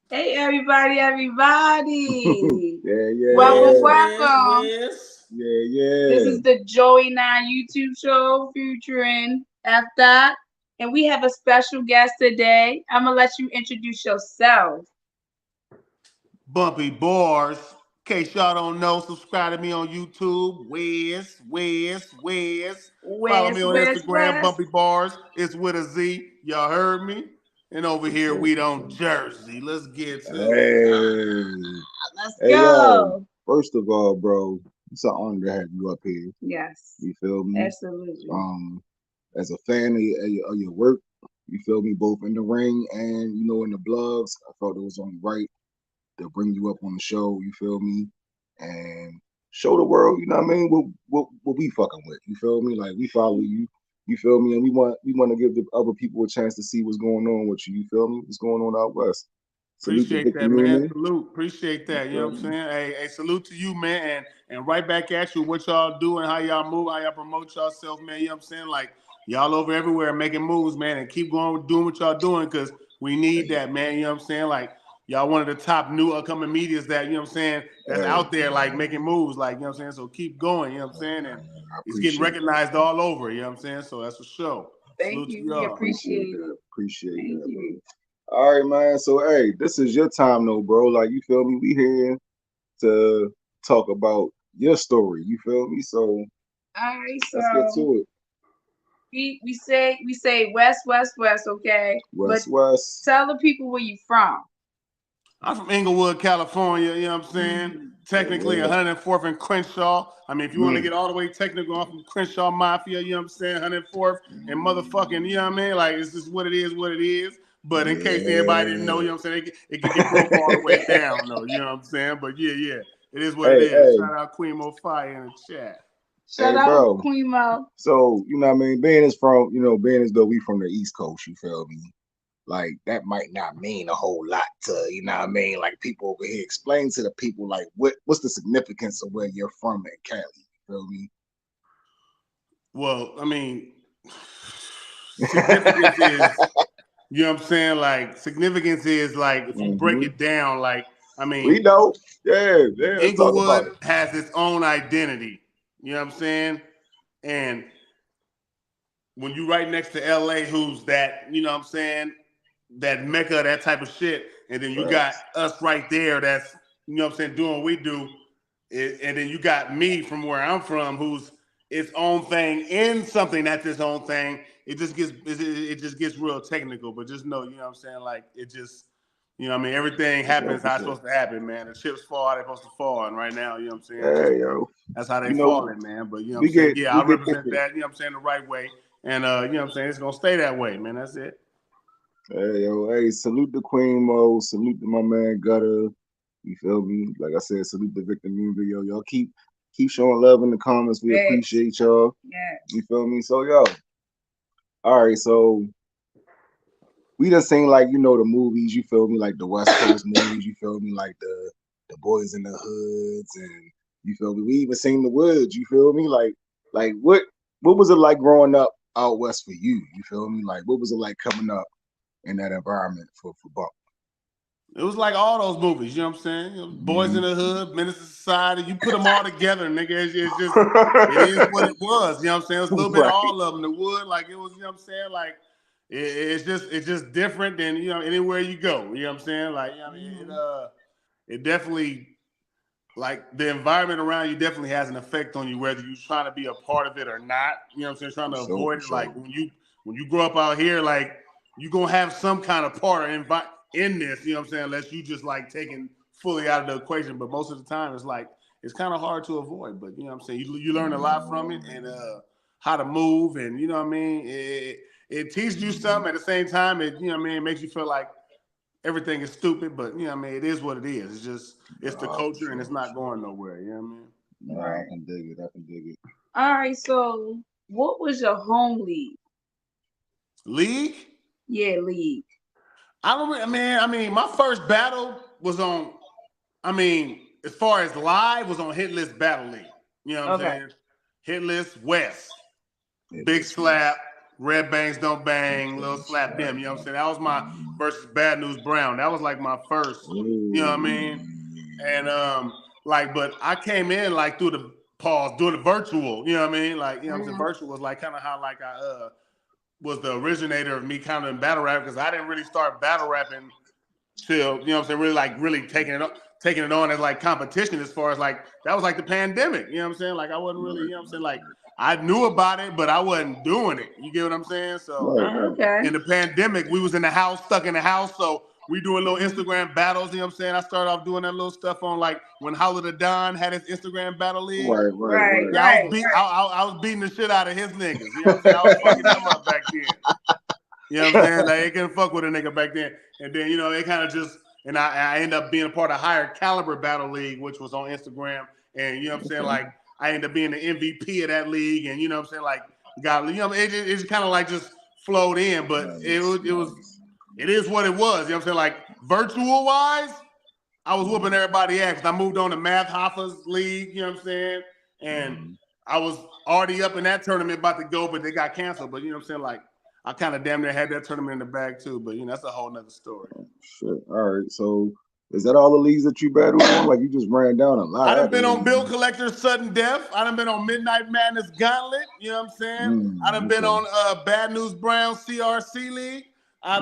Hey, everybody. Yeah. Welcome. This Yeah. is the Joey 9 YouTube show featuring F. Dot. And we have a special guest today. I'm going to let you introduce yourself. Bumpy Barz. In case y'all don't know, subscribe to me on YouTube. Wes. Follow me on Instagram, West. Bumpy Barz. It's with a Z. Y'all heard me? And over here, we don't Jersey. Let's get to it. Hey. Let's Hey, yo. go. First of all, bro, it's an honor to have you up here. Yes. You feel me? Absolutely. As a fan of your work, you feel me, both in the ring and, in the blogs, I felt it was only right to bring you up on the show, you feel me? And show the world, you know what I mean, what we fucking with. You feel me? Like we follow you. You feel me? And we want to give the other people a chance to see what's going on with you. You feel me? What's going on out west? Salute to Appreciate Victor that, man. Newman. Salute. Appreciate that. You know what I'm saying? Hey, salute to you, man. And right back at you, what y'all do and how y'all move, how y'all promote yourself, man. You know what I'm saying? Like, y'all over everywhere making moves, man. And keep going doing what y'all doing because we need that, man. You know what I'm saying? Like, y'all one of the top new upcoming medias that, you know what I'm saying, that's out there, like, making moves. Like, you know what I'm saying? So keep going, you know what I'm saying? And it's getting recognized all over, you know what I'm saying? So that's for sure. Thank you. We appreciate it. Appreciate it. All right, man. So, hey, this is your time, though, bro. Like, you feel me? We here to talk about your story. You feel me? So, all right. So let's get to it. We say West, okay? West. Tell the people where you from. I'm from Inglewood, California. You know what I'm saying? Technically, 104th and Crenshaw. I mean, if you want to get all the way technical, I'm from Crenshaw Mafia. You know what I'm saying? 104th and motherfucking. You know what I mean? Like, it's just what it is. But in case anybody didn't know, you know what I'm saying? It can get broke all the way down, though. You know what I'm saying? But yeah, it is what it is. Hey. Shout out Queen Mo Fire in the chat. Shout out Queen Mo. So, you know what I mean? Being as though we from the East Coast, you feel me? Like, that might not mean a whole lot to, you know what I mean? Like, people over here, explain to the people, like, what's the significance of where you're from in Cali? You feel me? Well, I mean, significance is, you know what I'm saying? Like, significance is, like, if you break it down, like, I mean, we know. Yeah. Inglewood has its own identity. You know what I'm saying? And when you right next to LA, who's that, you know what I'm saying, that mecca, that type of shit, and then you got us right there that's, you know what I'm saying, doing what we do, and then you got me from where I'm from, who's its own thing in something that's its own thing. It just gets real technical, but just know, you know what I'm saying, like, it just, you know what I mean, everything happens how it's supposed to happen, man. The chips fall how they're supposed to fall, and right now, you know what I'm saying, that's how they falling, man. But you know what I'm saying, I represent that, you know what I'm saying, the right way. And, you know what I'm saying, it's going to stay that way, man. That's it. Hey, salute to Queen Mo. Salute to my man Gutter. You feel me? Like I said, salute to Victor Newman. Y'all keep showing love in the comments. We appreciate y'all. Yeah. You feel me? So, all right, so we done seen, like, the movies, you feel me? Like the West Coast movies, you feel me? Like the Boys in the Hoods, and you feel me? We even seen The Woods, you feel me? Like what was it like growing up out west for you? You feel me? Like, what was it like coming up in that environment for Bump? It was like all those movies, you know what I'm saying? Boys in the Hood, Menace to Society, you put them all together, nigga. It's just, it is what it was, you know what I'm saying? It's a little bit of all of them. The Wood, like, it was, you know what I'm saying? Like, it's just different than, anywhere you go, you know what I'm saying? Like, I mean, it definitely, like, the environment around you definitely has an effect on you, whether you're trying to be a part of it or not, you know what I'm saying? Trying to avoid it. Like, when you grow up out here, like, you're going to have some kind of part in this, you know what I'm saying, unless you just, like, taken fully out of the equation. But most of the time, it's like, it's kind of hard to avoid. But, you know what I'm saying, you learn a lot from it, and how to move, and, you know what I mean, it teaches you something. At the same time, it, you know what I mean, it makes you feel like everything is stupid, but, you know what I mean, it is what it is. It's just, it's the culture, and it's not going nowhere, you know what I mean? Right. I can dig it. All right, so what was your home league? League? Yeah, league. I mean, my first battle was on, as far as live, was on Hit List Battle League. You know what I'm saying? Hit List West. Big Slap. Red Bangs Don't Bang, Little Slap Them. You know what I'm saying? That was my versus Bad News Brown. That was like my first. You know what I mean? And like, but I came in like through the pause, doing the virtual. You know what I mean? Like, you know what I'm saying? Virtual was like kind of how like I was the originator of me kind of in battle rap because I didn't really start battle rapping till, you know what I'm saying, really taking it on as like competition as far as like that was like the pandemic, you know what I'm saying? Like I wasn't really, you know what I'm saying, like I knew about it, but I wasn't doing it. You get what I'm saying? So in the pandemic, we was in the house, stuck in the house, so we doing little Instagram battles, you know what I'm saying? I started off doing that little stuff on like when Holla the Don had his Instagram battle league. Right. Yeah, I was beating the shit out of his niggas. You know what I'm saying? I was fucking them up back then. You know what I'm saying? Like, they couldn't fuck with a nigga back then. And then, you know, they kind of just, and I ended up being a part of Higher Caliber Battle League, which was on Instagram. And, you know what I'm saying? Like, I ended up being the MVP of that league. And, you know what I'm saying? Like, got, you know, it's kind of like just flowed in. But it is what it was. You know what I'm saying? Like, virtual-wise, I was whooping everybody ass. I moved on to Math Hoffa's league, you know what I'm saying? And I was already up in that tournament about to go, but they got canceled. But, you know what I'm saying? Like, I kind of damn near had that tournament in the bag too, but you know that's a whole nother story. Shit. All right. So is that all the leagues that you battled on? Like you just ran down a lot. I done been on Bill Collector's Sudden Death. I done been on Midnight Madness Gauntlet. You know what I'm saying? I done been on Bad News Brown CRC League. Right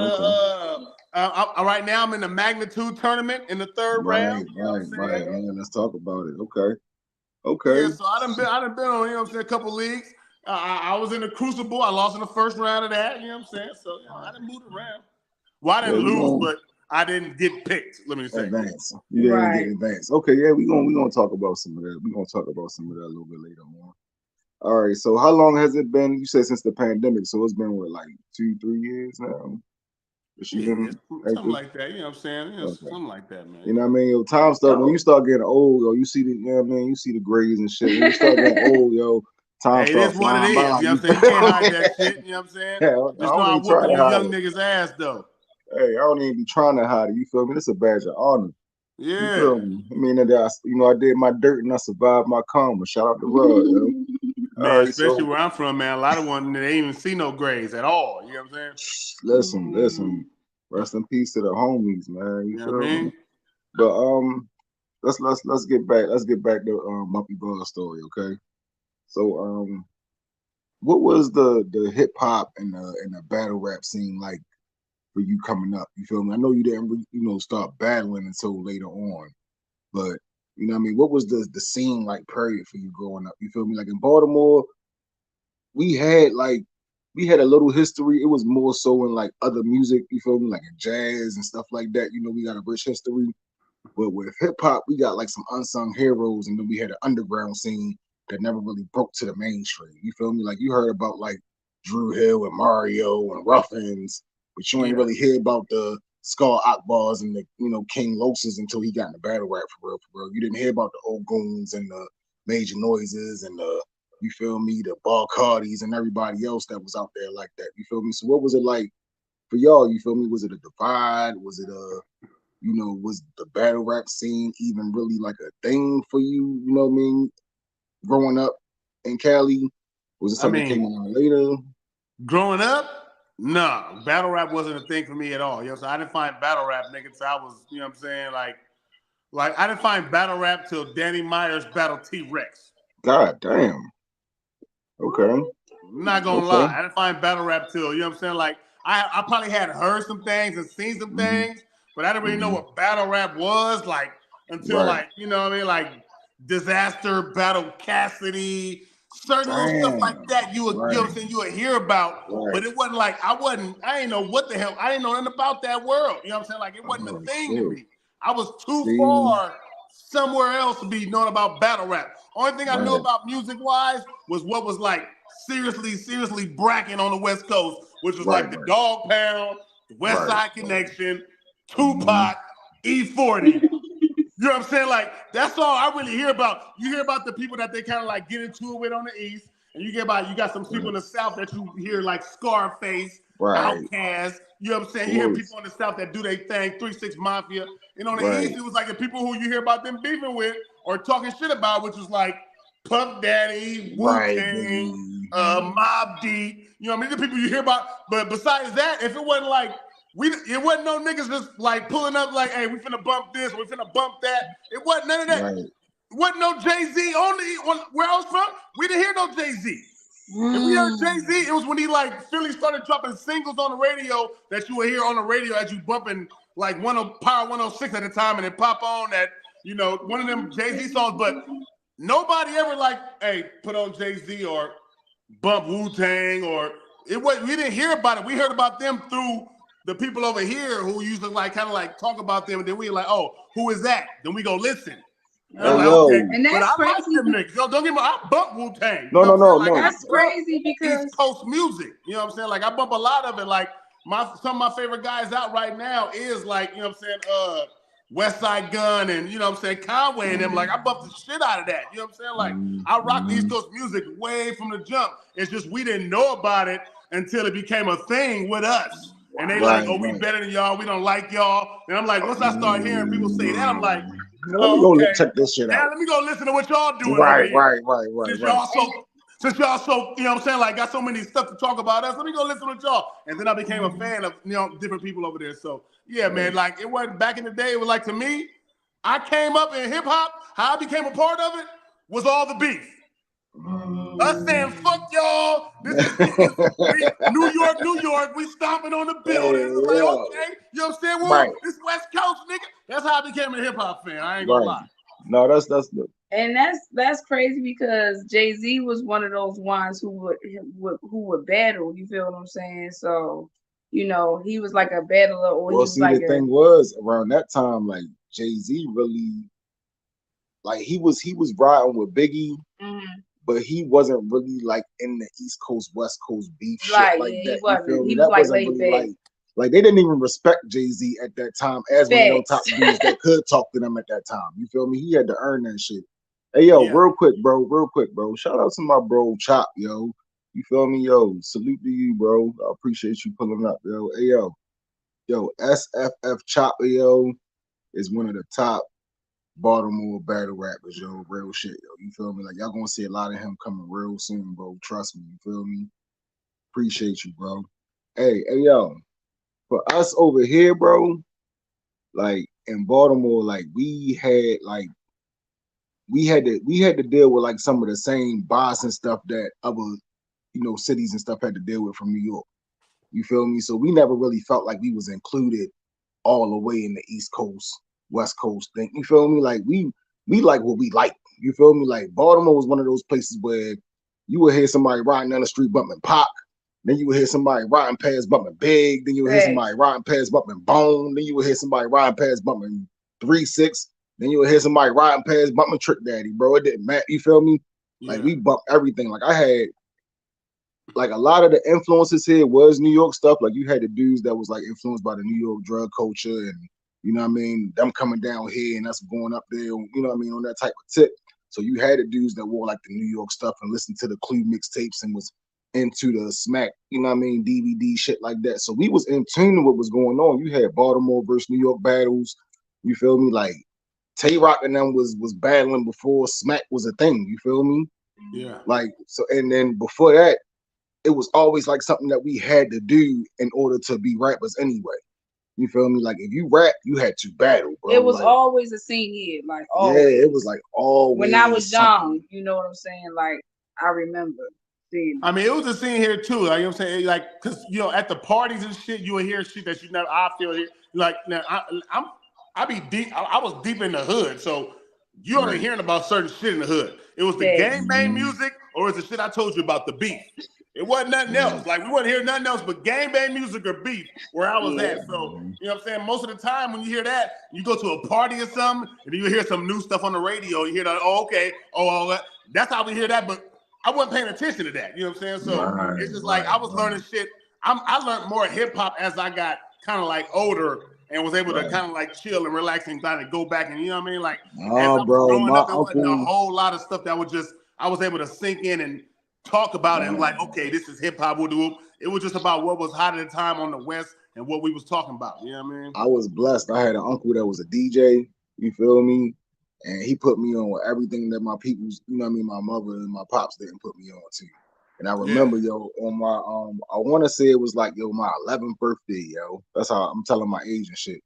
now I'm in the Magnitude tournament in the third round. Right. Let's talk about it. Okay. Yeah, so I done been on, you know what I'm saying, a couple leagues. I was in the Crucible. I lost in the first round of that. You know what I'm saying? So you know, I didn't move around. Well, I didn't lose, but I didn't get picked. Let me say. Advance. You didn't get advanced. Okay, yeah, we're gonna talk about some of that. We're gonna talk about some of that a little bit later on. All right. So how long has it been? You said since the pandemic. So it's been what, like 2-3 years now? Something like that. You know what I'm saying? You know, something like that, man. You know what I mean? Yo, time stuff. When you start getting old, yo, you see the, you know what I mean? You see the grades and shit. When you start getting old, yo. It is what it is. You know what I'm saying? You can't hide that shit. You know what I'm saying? Yeah, just know I'm whooping you young niggas' ass, though. Hey, I don't even be trying to hide it. You feel me? It's a badge of honor. Yeah. You feel me? I mean, I did my dirt and I survived my karma. Shout out to Rod, yo. Man, especially where I'm from, man. A lot of them, they ain't even see no grades at all. You know what I'm saying? Listen. Rest in peace to the homies, man. You feel me? But let's get back. Let's get back to Bumpy Barz story, okay? So what was the hip hop and the battle rap scene like for you coming up? You feel me? I know you didn't start battling until later on, but you know what I mean, what was the scene like period for you growing up? You feel me? Like in Baltimore, we had a little history. It was more so in like other music, you feel me, like in jazz and stuff like that. You know, we got a rich history. But with hip hop, we got like some unsung heroes, and then we had an underground scene that never really broke to the mainstream. You feel me? Like you heard about like Drew Hill and Mario and Ruffins, but you ain't really hear about the Scar Akbars and the King Loses until he got in the battle rap for real. You didn't hear about the old goons and the Major Noises and the the Barcardis and everybody else that was out there like that. You feel me? So what was it like for y'all? You feel me? Was it a divide? Was it was the battle rap scene even really like a thing for you? You know what I mean? Growing up in Cali, was it something that came along later? Growing up, no, battle rap wasn't a thing for me at all. So I didn't find battle rap, nigga, till I was, you know what I'm saying, like I didn't find battle rap till Danny Myers battle T-Rex. God damn. Okay. I'm not gonna lie. I didn't find battle rap till, you know what I'm saying? Like, I probably had heard some things and seen some things, but I didn't really know what battle rap was, like, until like, you know what I mean? Like Disaster, Battle Cassidy, certain little stuff like that you would, you know what I'm saying, you would hear about, but it wasn't like, I didn't know what the hell, I didn't know nothing about that world. You know what I'm saying? Like, it wasn't a thing to me. I was too far somewhere else to be knowing about battle rap. Only thing I knew about music-wise was what was like seriously bracking on the West Coast, which was like the Dog Pound, the West Side Connection, Tupac, E40. You know what I'm saying? Like, that's all I really hear about. You hear about the people that they kind of like get into it with on the East, and you got some people in the South that you hear like Scarface, Outkast. You know what I'm saying? You hear people in the South that do their thing, 3-6 Mafia. And on the East, it was like the people who you hear about them beefing with or talking shit about, which was like Puff Daddy, Wu-Tang, Mob D. You know what I mean? The people you hear about. But besides that, if it wasn't like it wasn't no niggas just like pulling up like, hey, we finna bump this, we finna bump that. It wasn't none of that. Right. It wasn't no Jay-Z where I was from. We didn't hear no Jay-Z. If we heard Jay-Z, it was when he like Philly started dropping singles on the radio that you would hear on the radio as you bumping like Power 106 at the time, and it pop on that, you know, one of them Jay-Z songs. But nobody ever like, hey, put on Jay-Z or bump Wu-Tang or it was. We didn't hear about it. We heard about them through the people over here who used to like kind of like talk about them, and then we like, oh, who is that? Then we go listen. Okay. And that's but I crazy. like them niggas. Yo, don't get me. I bump Wu-Tang. No. Like, that's crazy because East Coast music. You know what I'm saying? Like I bump a lot of it. Like some of my favorite guys out right now is like, you know what I'm saying, West Side Gun and you know what I'm saying, Conway and them. Like I bump the shit out of that. You know what I'm saying? Like I rock East Coast music way from the jump. It's just we didn't know about it until it became a thing with us. And they like, oh, we better than y'all. We don't like y'all. And I'm like, once I start hearing people say that, I'm like, let me go check this shit out. Now let me go listen to what y'all doing. Right. Since y'all so, you know what I'm saying, like got so many stuff to talk about us, let me go listen to y'all. And then I became a fan of, you know, different people over there. So yeah, man, like it wasn't back in the day. It was like to me, I came up in hip hop. How I became a part of it was all the beef. Us saying fuck y'all. This is New York. We stomping on the buildings. Like, okay, you know what I'm saying? Well, this West Coast nigga. That's how I became a hip hop fan. I ain't gonna lie. No, that's good. And that's crazy because Jay-Z was one of those ones who would battle. You feel what I'm saying? So, you know, he was like a battler, or well, he was see, like the thing was around that time, like Jay-Z really, like he was riding with Biggie. But he wasn't really like in the East Coast, West Coast beef shit like that. He wasn't. He that was wasn't like really like they didn't even respect Jay-Z at that time as one of those top dudes that could talk to them at that time. You feel me? He had to earn that shit. Hey yo, real quick, bro. Shout out to my bro Chop, yo. You feel me, yo? Salute to you, bro. I appreciate you pulling up, yo. Hey yo, SFF Chop, yo, is one of the top Baltimore battle rappers, yo, real shit, yo. You feel me? Like y'all gonna see a lot of him coming real soon, bro. Trust me, you feel me? Appreciate you, bro. Hey, yo, for us over here, bro, like in Baltimore, like we had to deal with like some of the same boss and stuff that other, you know, cities and stuff had to deal with from New York. You feel me? So we never really felt like we was included all the way in the East Coast, West Coast thing. You feel me? Like we like what we like. You feel me? Like Baltimore was one of those places where you would hear somebody riding down the street bumping Pac, then you would hear somebody riding past bumping Big, then you would hear somebody riding past bumping Bone, then you would hear somebody riding past bumping 3-6, then you would hear somebody riding past bumping Trick Daddy, bro. It didn't matter. You feel me? Like we bumped everything. Like I had like a lot of the influences here was New York stuff. Like you had the dudes that was like influenced by the New York drug culture and you know what I mean, them coming down here and us going up there, you know what I mean, on that type of tip. So you had the dudes that wore like the New York stuff and listened to the Clue mixtapes and was into the smack, you know what I mean, DVD shit like that. So we was in tune to what was going on. You had Baltimore versus New York battles. You feel me? Like Tay Rock and them was battling before smack was a thing. You feel me? Yeah. Like so, and then before that, it was always like something that we had to do in order to be rappers anyway. You feel me? Like if you rap, you had to battle, bro. It was like, always a scene here, like always. Yeah, it was like always. When I was young, you know what I'm saying? Like I remember seeing. I mean, it was a scene here too. Like you know what I'm saying, like because you know at the parties and shit, you would hear shit that you never. I feel here. Like now, I be deep. I was deep in the hood, so you only hearing about certain shit in the hood. It was the gang bang music, or it's the shit I told you about the beef. It wasn't nothing else. Like we wouldn't hear nothing else but gang bang music or beef where I was at. So you know what I'm saying? Most of the time when you hear that, you go to a party or something, and you hear some new stuff on the radio. You hear that, oh, okay, all that. That's how we hear that, but I wasn't paying attention to that. You know what I'm saying? So it's just like I was learning shit. I learned more hip hop as I got kind of like older and was able to kind of like chill and relax and kind of go back and you know what I mean? Like as I was growing up, there wasn't a whole lot of stuff that was just I was able to sink in and talk about it and like, okay, this is hip hop. It was just about what was hot at the time on the West and what we was talking about. You know what I mean? I was blessed. I had an uncle that was a DJ. You feel me? And he put me on with everything that my people's, you know what I mean, my mother and my pops didn't put me on to. And I Yeah. remember, yo, on my I want to say it was like, yo, my 11th birthday, yo. That's how I'm telling my age and shit.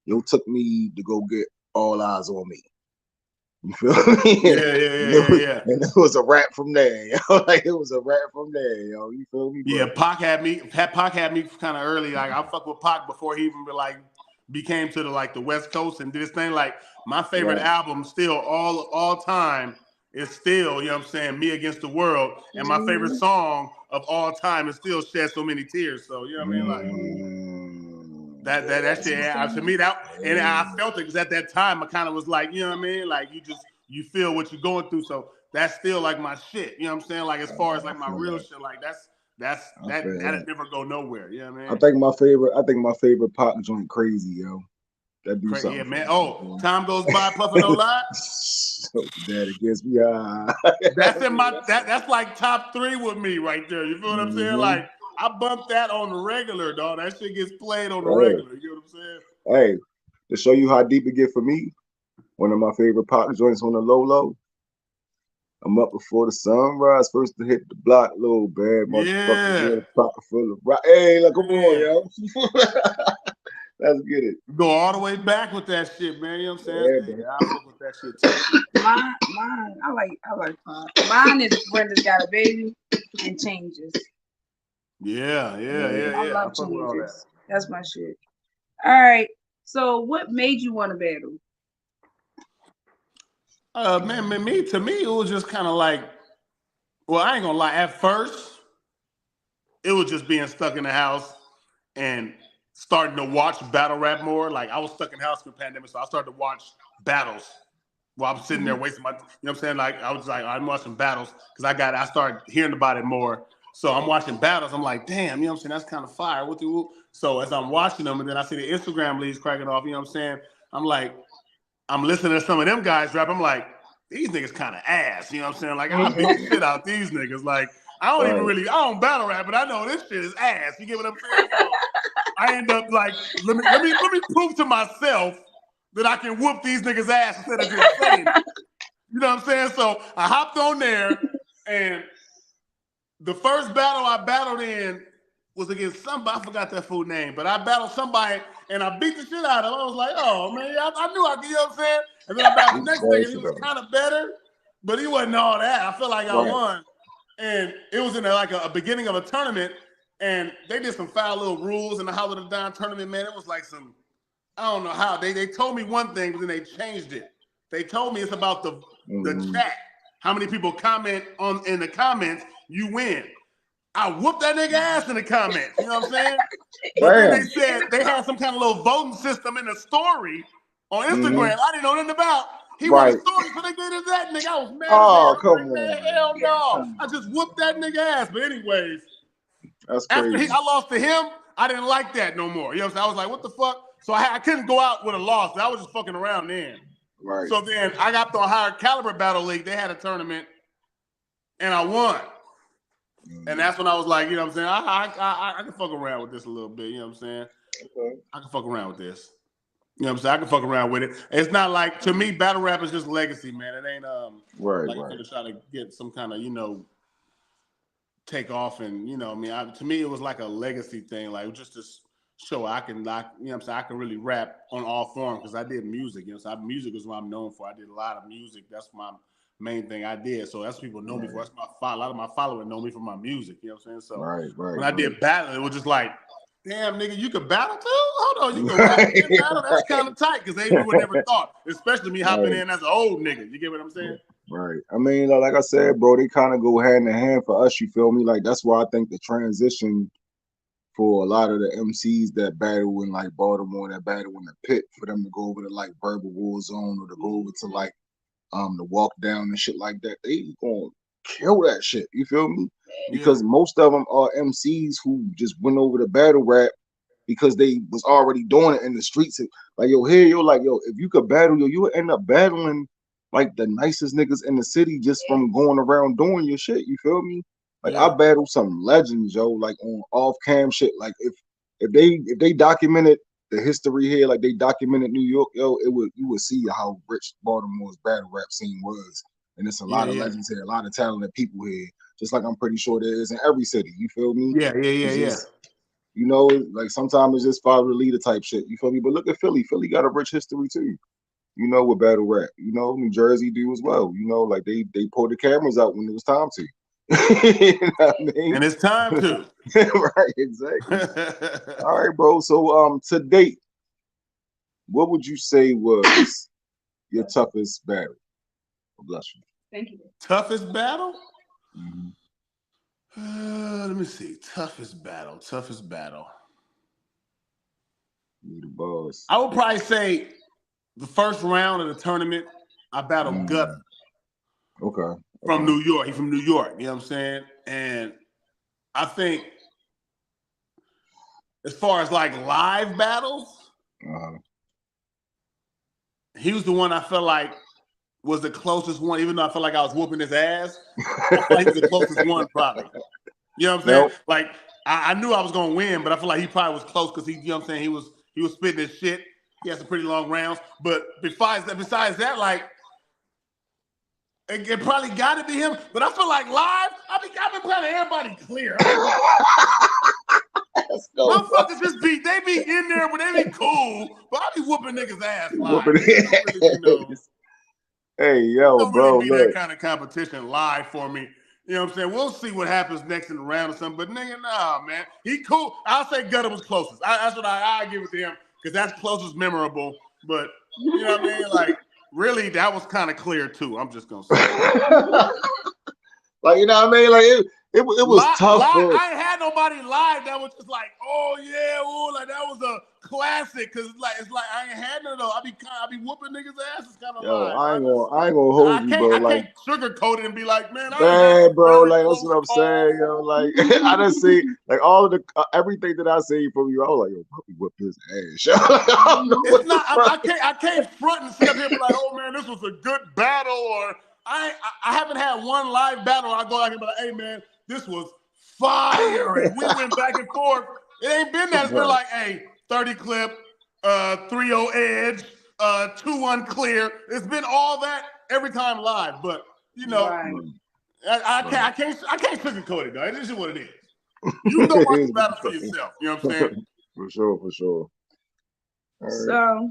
Yo took me to go get All Eyes on Me. You feel me? Yeah. And it was a wrap from there, yo. Like it was a wrap from there, yo. You feel me? Yeah, But Pac had me kind of early. Like I fuck with Pac before he even became to the West Coast and did his thing. Like my favorite right. album still all time is still, you know what I'm saying, Me Against the World. And my favorite song of all time is still Shed So Many Tears. So, you know what I mean? Like that shit to me and I felt it because at that time I kind of was like, you know what I mean? Like you feel what you're going through. So that's still like my shit. You know what I'm saying? Like as far as like my real shit, like that'd never go nowhere. You know what I mean? I think my favorite Pac joint Crazy, yo. That do something. Yeah, man. Oh, time goes by, puffing no lie. So that it gets me high. That's in my that's like top 3 with me right there. You feel what I'm saying? Like I bump that on the regular, dog. That shit gets played on the regular. You know what I'm saying? Hey, to show you how deep it get for me, one of my favorite Pac joints on the low. I'm up before the sunrise, first to hit the block, little bad motherfucker with a pocket full of rock. Hey, look, come on, yo. Let's get it. Go all the way back with that shit, man. You know what I'm saying? Yeah, I fuck with that shit too. Mine, I like Pac. Mine is Brenda's Got a Baby and Changes. Yeah. I love Changes. That's my shit. All right. So what made you want to battle? To me, it was just kind of like, well, I ain't gonna lie. At first, it was just being stuck in the house and starting to watch battle rap more. Like I was stuck in the house for the pandemic, so I started to watch battles while I'm sitting there wasting my, you know what I'm saying? Like I was like, I'm watching battles because I started hearing about it more. So I'm watching battles. I'm like, damn, you know what I'm saying? That's kind of fire. So as I'm watching them, and then I see the Instagram leads cracking off, you know what I'm saying? I'm like, I'm listening to some of them guys rap. I'm like, these niggas kind of ass. You know what I'm saying? Like, I beat the shit out these niggas. Like, I don't battle rap, but I know this shit is ass. You get what I'm saying? So I end up like, let me prove to myself that I can whoop these niggas' ass instead of just saying it. You know what I'm saying? So I hopped on there, and the first battle I battled in was against somebody. I forgot that fool name, but I battled somebody and I beat the shit out of him. I was like, oh man, I knew I could, you know what I'm saying? And then I battled the next nigga, he was kind of better, but he wasn't all that. I felt like I won. And it was in a beginning of a tournament, and they did some foul little rules in the Holler the Don tournament, man. It was like some, I don't know how. They told me one thing, but then they changed it. They told me it's about the chat. How many people comment in the comments, you win. I whooped that nigga ass in the comments. You know what I'm saying? But then they said they had some kind of little voting system in the story on Instagram. I didn't know nothing about. He won a story, so they did that nigga. I was mad as hell. Come on. Man, hell no. I just whooped that nigga ass. But anyways, that's after crazy. I lost to him, I didn't like that no more. You know what I'm saying? I was like, what the fuck? So I couldn't go out with a loss. I was just fucking around then. Right. So then I got on Higher Caliber Battle League. They had a tournament, and I won. And that's when I was like, you know what I'm saying? I can fuck around with this a little bit. You know what I'm saying? Okay. I can fuck around with this. You know what I'm saying? I can fuck around with it. It's not like, to me, battle rap is just legacy, man. It ain't like you're gonna try to get some kind of, take off and, I mean, to me, it was like a legacy thing. Like just to show I can, like, you know what I'm saying? I can really rap on all forms because I did music. You know, so music is what I'm known for. I did a lot of music. That's my main thing I did. So that's what people know me for. That's a lot of my followers know me for my music. You know what I'm saying? So when I did battle, it was just like, damn, nigga, you could battle too? Hold on, you can battle? That's kind of tight because they would never thought, especially me hopping in as an old nigga. You get what I'm saying? Right. I mean, like I said, bro, they kind of go hand in hand for us. You feel me? Like that's why I think the transition for a lot of the MCs that battle in like Baltimore, that battle in the pit, for them to go over to like Verbal War Zone or to go over to like the walk down and shit like that, they gonna kill that shit. You feel me? Because most of them are MCs who just went over to battle rap because they was already doing it in the streets. Like, if you could battle, you would end up battling like the nicest niggas in the city just from going around doing your shit. You feel me? Like I battled some legends, like on off cam shit. Like if they documented the history here, like they documented New York, you would see how rich Baltimore's battle rap scene was. And it's a lot of legends here, a lot of talented people here. just like I'm pretty sure there is in every city. You feel me? Yeah. You know, like sometimes it's just father leader type shit. You feel me? But look at Philly. Philly got a rich history too. You know, with battle rap. You know, New Jersey do as well. You know, like they pulled the cameras out when it was time to. You know what I mean? And it's time to. Right, exactly. All right, bro. So to date, what would you say was your toughest battle? Bless you. Thank you. Toughest battle? Mm-hmm. Let me see. Toughest battle. You the boss. I would probably say the first round of the tournament, I battled Gutter. Okay. From New York. He's from New York. You know what I'm saying? And I think as far as like live battles, he was the one I felt like was the closest one, even though I felt like I was whooping his ass. I felt like he was the closest one, probably. You know what I'm saying? Nope. Like I knew I was gonna win, but I feel like he probably was close because you know what I'm saying, he was spitting his shit. He had some pretty long rounds. But besides that, like it probably got to be him. But I feel like live, I've been playing everybody clear. Motherfuckers just be in there, but they be cool. But I be whooping niggas' ass live. Hey, yo, don't bro, really be that kind of competition live for me. You know what I'm saying? We'll see what happens next in the round or something. But nigga, nah, man. He cool. I'll say Gutter was closest. That's what I give it to him because that's closest memorable. But you know what I mean? Like, really, that was kind of clear too. I'm just gonna say. Like, you know what I mean? Like it was tough. I ain't had nobody live that was just like, oh yeah, ooh, like that was a classic. Cause it's like I ain't had none though. I be whooping niggas' asses kind of live. I ain't gonna hold you, bro. I can't sugarcoat it and be like, man, bro. Like that's what I'm saying, yo. Like I done see like all of the everything that I see from you. I was like, yo, Bumpy whipped his ass. It's not. I can't front and sit up here and be like, oh man, this was a good battle, or I haven't had one live battle. I go out and be like, hey man, this was fire, and we went back and forth. It ain't been that. It's been like, hey, 30 clip, 3-0 edge, 2-1 clear. It's been all that every time live. But you know, I can't sugarcoat it though. It is what it is. You know what the battle for yourself. You know what I'm saying? For sure. Right. So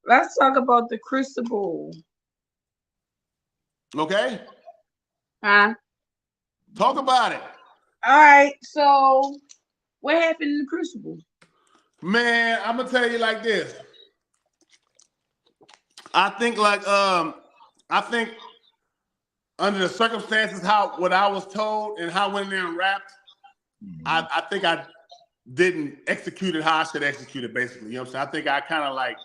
let's talk about the Crucible. Okay. Huh? Talk about it. All right. So what happened in the Crucible? Man, I'm gonna tell you like this. I think under the circumstances, what I was told and how I went in there and rapped, I think I didn't execute it how I should execute it, basically. You know what I'm saying? I think I kind of like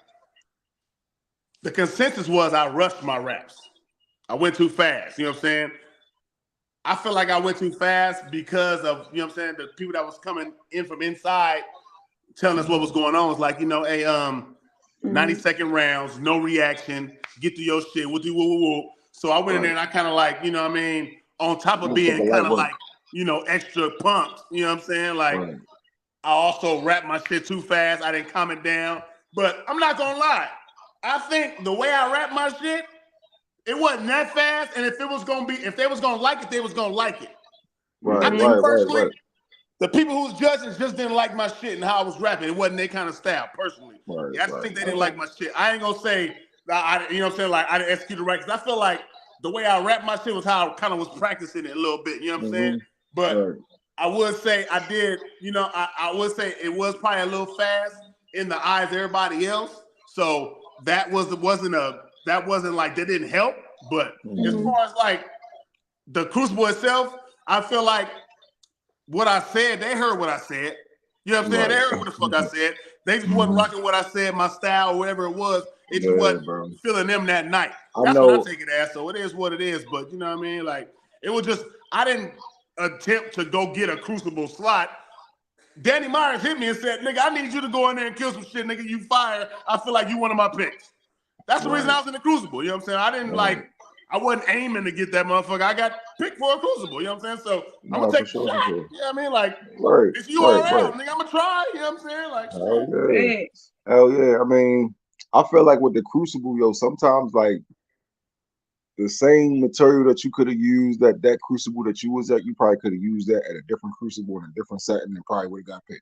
the consensus was I rushed my raps. I went too fast. You know what I'm saying? I feel like I went too fast because of, you know what I'm saying, the people that was coming in from inside telling us what was going on. It's like, you know, hey, 90-second rounds, no reaction, get to your shit, woo. So I went in there and I kind of like, you know what I mean, on top of being kind of like, you know, extra pumped, you know what I'm saying? Like, I also rapped my shit too fast. I didn't calm it down. But I'm not going to lie. I think the way I rap my shit, it wasn't that fast. And if they was going to like it, they was going to like it. I think personally, the people who was judging just didn't like my shit and how I was rapping. It wasn't their kind of style, personally. I just think they didn't like my shit. I ain't going to say, that you know what I'm saying, like I didn't execute it right. Because I feel like the way I rap my shit was how I kind of was practicing it a little bit. You know what I'm saying? But I would say I did, you know, I would say it was probably a little fast in the eyes of everybody else. So that wasn't like that didn't help. But as far as like the Crucible itself, I feel like what I said, they heard what I said. You know what I'm saying? They heard what the fuck I said. They just wasn't rocking what I said, my style, or whatever it was. It just wasn't feeling them that night. That's what I take it as. So it is what it is. But you know what I mean? Like it was just, I didn't attempt to go get a Crucible slot. Danny Myers hit me and said, nigga, I need you to go in there and kill some shit, nigga. You fired. I feel like you one of my picks. That's the reason I was in the Crucible. You know what I'm saying? I didn't I wasn't aiming to get that motherfucker. I got picked for a Crucible. You know what I'm saying? So I'm going to take the shot. You know what I mean? Like, it's URL, nigga. I'm going to try. You know what I'm saying? Like, Hell yeah. I mean, I feel like with the Crucible, yo, sometimes like the same material that you could have used at that crucible that you was at, you probably could have used that at a different crucible in a different setting and probably would have got picked.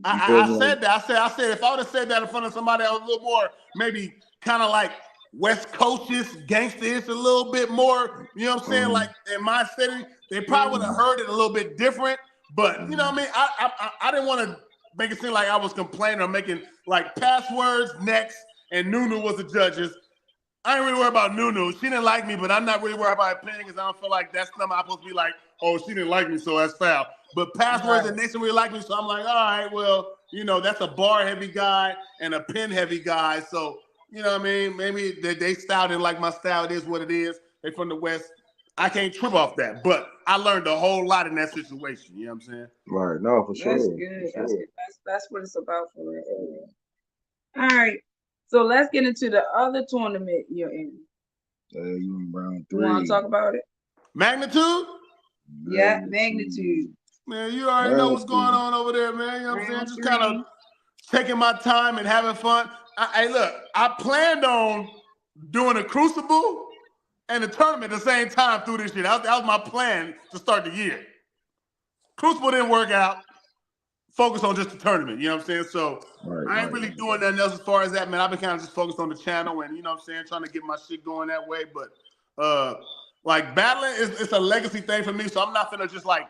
I said that. I said if I would have said that in front of somebody that was a little more maybe kind of like West Coast-ish, gangster-ish, a little bit more, you know what I'm saying? Like in my city, they probably would have heard it a little bit different. But you know what I mean? I didn't want to make it seem like I was complaining or making like passwords next and Nunu was the judges. I ain't really worried about Nunu. She didn't like me, but I'm not really worried about her opinion because I don't feel like that's something I'm supposed to be like, oh, she didn't like me, so that's foul. But passwords and Nation really like me, so I'm like, all right, well, you know, that's a bar heavy guy and a pen heavy guy. So, you know what I mean? Maybe they style didn't like my style. It is what it is. They from the West. I can't trip off that. But I learned a whole lot in that situation. You know what I'm saying? Right. No, for sure. That's good. For sure. That's what it's about for real. All right. So let's get into the other tournament you're in. You in round 3. You want to talk about it? Magnitude? Yeah, Magnitude. Man, you already know what's going on over there, man. You know what I'm saying? Just kind of taking my time and having fun. Hey, look, I planned on doing a crucible and a tournament at the same time through this year. That was my plan to start the year. Crucible didn't work out. Focus on just the tournament, you know what I'm saying? So I ain't really doing nothing else as far as that, man. I've been kind of just focused on the channel and, you know what I'm saying, trying to get my shit going that way. But, like, battling, it's a legacy thing for me, so I'm not finna just, like,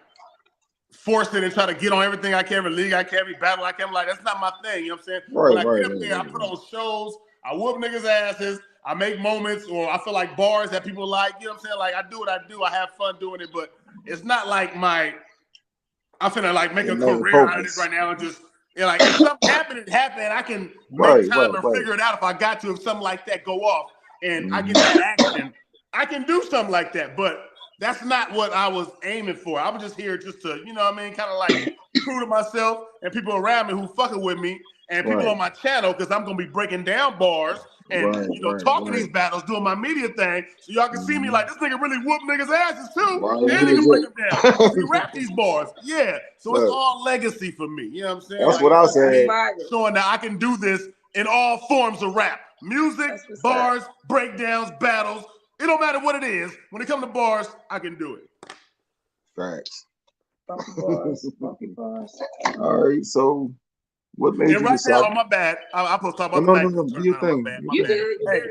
force it and try to get on everything I can, every league I can, every battle I can. I'm like, that's not my thing, you know what I'm saying? When I get up there, I put on shows, I whoop niggas' asses, I make moments, or I feel like bars that people like, you know what I'm saying? Like, I do what I do, I have fun doing it, but it's not like I'm finna like make a career out of this right now and just, you know, like if something happened, I can make time or figure it out if I got to, if something like that go off and I get that action, I can do something like that. But that's not what I was aiming for. I was just here just to, you know what I mean, kind of like prove to myself and people around me who fucking with me and people on my channel, because I'm gonna be breaking down bars and you know talking these battles, doing my media thing, so y'all can see me like this nigga really whoop niggas' asses too. And he can break them down. He rap these bars, yeah. So it's all legacy for me. You know what I'm saying? That's like, what I said. Showing that I can do this in all forms of rap, music, bars, breakdowns, battles. It don't matter what it is. When it comes to bars, I can do it. Facts. Bumpy Barz. Bumpy Barz. All right, so. What made you decide? Now, my bad. I'm supposed to talk about no, do your thing. You did. Hey,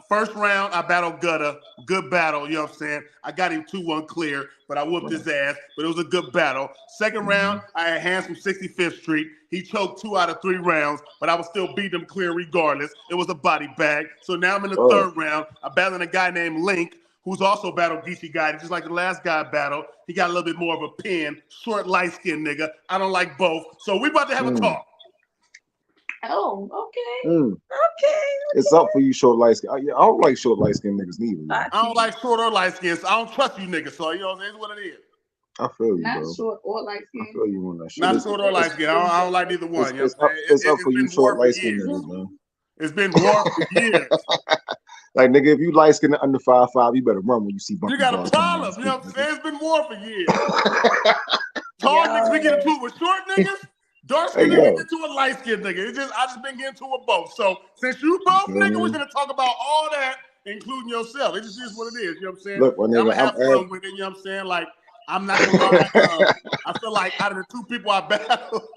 first round, I battled Gutter. Good battle, you know what I'm saying? I got him 2-1 clear, but I whooped his ass. But it was a good battle. Second round, I had Hands from 65th Street. He choked 2 out of 3 rounds, but I was still beating him clear regardless. It was a body bag. So now I'm in the third round. I'm battling a guy named Link, who's also battled Geechee Guy, just like the last guy battled. He got a little bit more of a pen, short, light-skinned nigga. I don't like both. So we about to have a talk. Oh, okay. Okay. It's up for you, short, light-skinned. I don't like short, light-skinned niggas neither. I don't like short or light-skinned, so I don't trust you niggas. So, you know what I'm saying? It's what it is. I feel you, not bro. Short or light-skinned. I feel you on that shit. Not short or light-skinned. I don't like either one. It's up for you, short, light-skinned niggas, man. It's been war for years. Like, nigga, if you light skinned under 5'5", you better run when you see Bumpy You got a problem. You know what I'm saying? It's been war for years. Tall niggas, we get into it with short niggas. Dark skinned niggas get into a light skinned nigga. I just been getting to it both. So since you both niggas, we're gonna talk about all that, including yourself. It just is what it is. You know what I'm saying? Look, I'm gonna have fun with it. You know what I'm saying? Like, I'm not gonna lie. I feel like out of the 2 people I battle.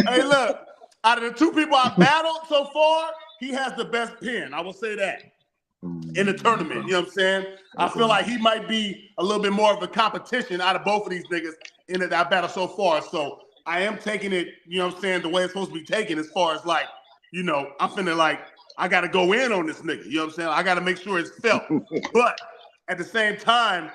Hey, look. Out of the 2 people I battled so far, he has the best pen. I will say that. In the tournament, you know what I'm saying? I feel like he might be a little bit more of a competition out of both of these niggas in that I battled so far. So I am taking it, you know what I'm saying, the way it's supposed to be taken as far as like, you know, I'm finna like, I got to go in on this nigga. You know what I'm saying? I got to make sure it's felt. But at the same time,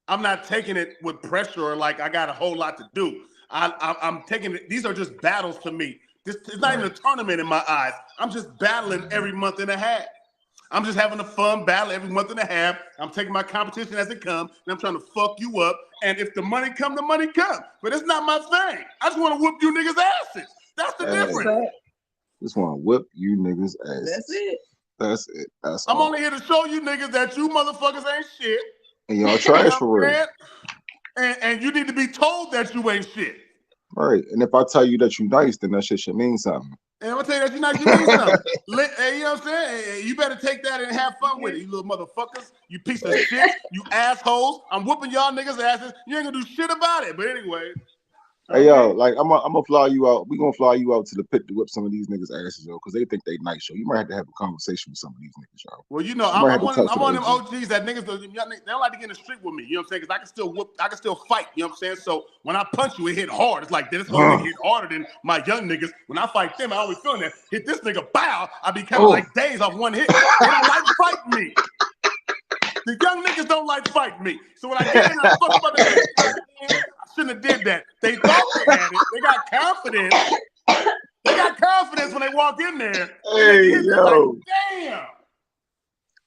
I'm not taking it with pressure or like I got a whole lot to do. I'm taking it. These are just battles to me. It's not even a tournament in my eyes. I'm just battling every month and a half. I'm just having a fun battle every month and a half. I'm taking my competition as it comes, and I'm trying to fuck you up. And if the money come, the money come. But it's not my thing. I just want to whoop you niggas' asses. That's the difference. Just want to whip you niggas' asses. That's it. That's it. That's I'm only here to show you niggas that you motherfuckers ain't shit. And y'all trash for real. And you need to be told that you ain't shit. Right. And if I tell you that you nice, then that shit should mean something. And I'm gonna tell you that you're not. You need something. Hey, you know what I'm saying? Hey, you better take that and have fun with it, you little motherfuckers. You piece of shit. You assholes. I'm whooping y'all niggas' asses. You ain't gonna do shit about it. But anyway. Hey yo, like I'm gonna fly you out. We gonna fly you out to the pit to whip some of these niggas' asses, yo, because they think they nice, yo. You might have to have a conversation with some of these niggas, yo. Well, you know, You might have I'm to one talk to of them OG. OGs that niggas they don't like to get in the street with me. You know what I'm saying? Because I can still fight. You know what I'm saying? So when I punch you, it hit hard. It's like this whole nigga hit harder than my young niggas. When I fight them, I always feeling that. Hit this nigga, bow. I be counting like days off one hit. They don't like fighting me. The young niggas don't like fighting me. So when I get in, I fuck up the head. I shouldn't have did that. They thought they had it. They got confidence. They got confidence when they walk in there. Hey yo, like, damn.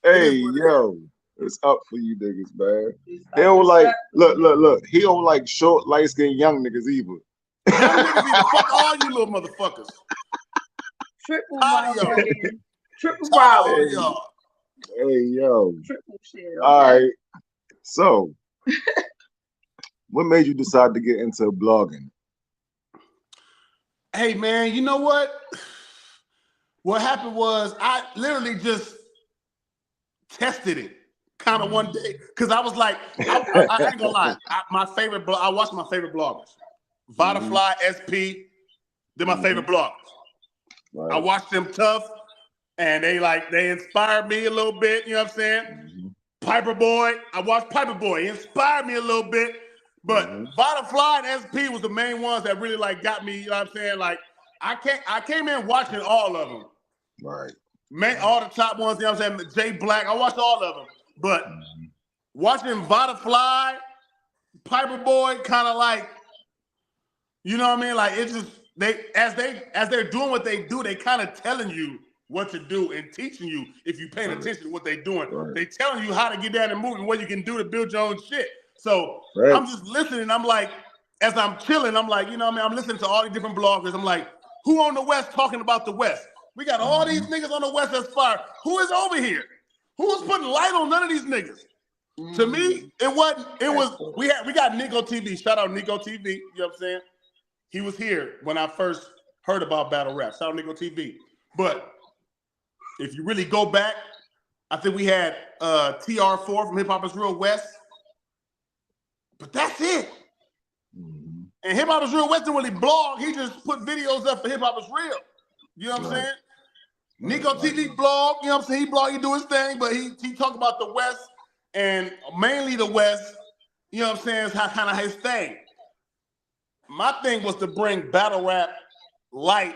Hey yo, it's up for you niggas, man. He don't like look. He don't like short, light skinned young niggas either. Young niggas either. Fuck all you little motherfuckers. Triple y'all. Triple wild. Y'all. Hey yo. Triple shit. Okay. All right. So, what made you decide to get into blogging? Hey man, you know what? What happened was I literally just tested it kind of one day because I was like, I ain't gonna lie. I watched my favorite bloggers, Vodafly, SP. They're my favorite bloggers. Right. I watched them tough, and they inspired me a little bit. You know what I'm saying? Piper Boy. I watched Piper Boy. He inspired me a little bit. But Vodafly and SP was the main ones that really like got me, you know what I'm saying? Like I came in watching all of them. Right. All the top ones, you know what I'm saying? Jay Black, I watched all of them. But watching Vodafly, Piper Boy, kind of like, you know what I mean? Like it's just as they're doing what they do, they kind of telling you what to do and teaching you if you paying attention to what they're doing. Right. They telling you how to get down and move and what you can do to build your own shit. So I'm just listening. I'm like, as I'm chilling, I'm like, you know what I mean? I'm listening to all these different bloggers. I'm like, who on the West talking about the West? We got all these niggas on the West that's fire. Who is over here? Who is putting light on none of these niggas? To me, it was we got Nico TV. Shout out Nico TV. You know what I'm saying? He was here when I first heard about battle rap. Shout out Nico TV. But if you really go back, I think we had TR4 from Hip Hop is Real West. But that's it. And Hip Hop is Real West didn't really blog. He just put videos up for Hip Hop is Real. You know what I'm saying? Nico TV blog, you know what I'm saying? He blog, he do his thing, but he talk about the West and mainly the West, you know what I'm saying, is how kind of his thing. My thing was to bring battle rap light,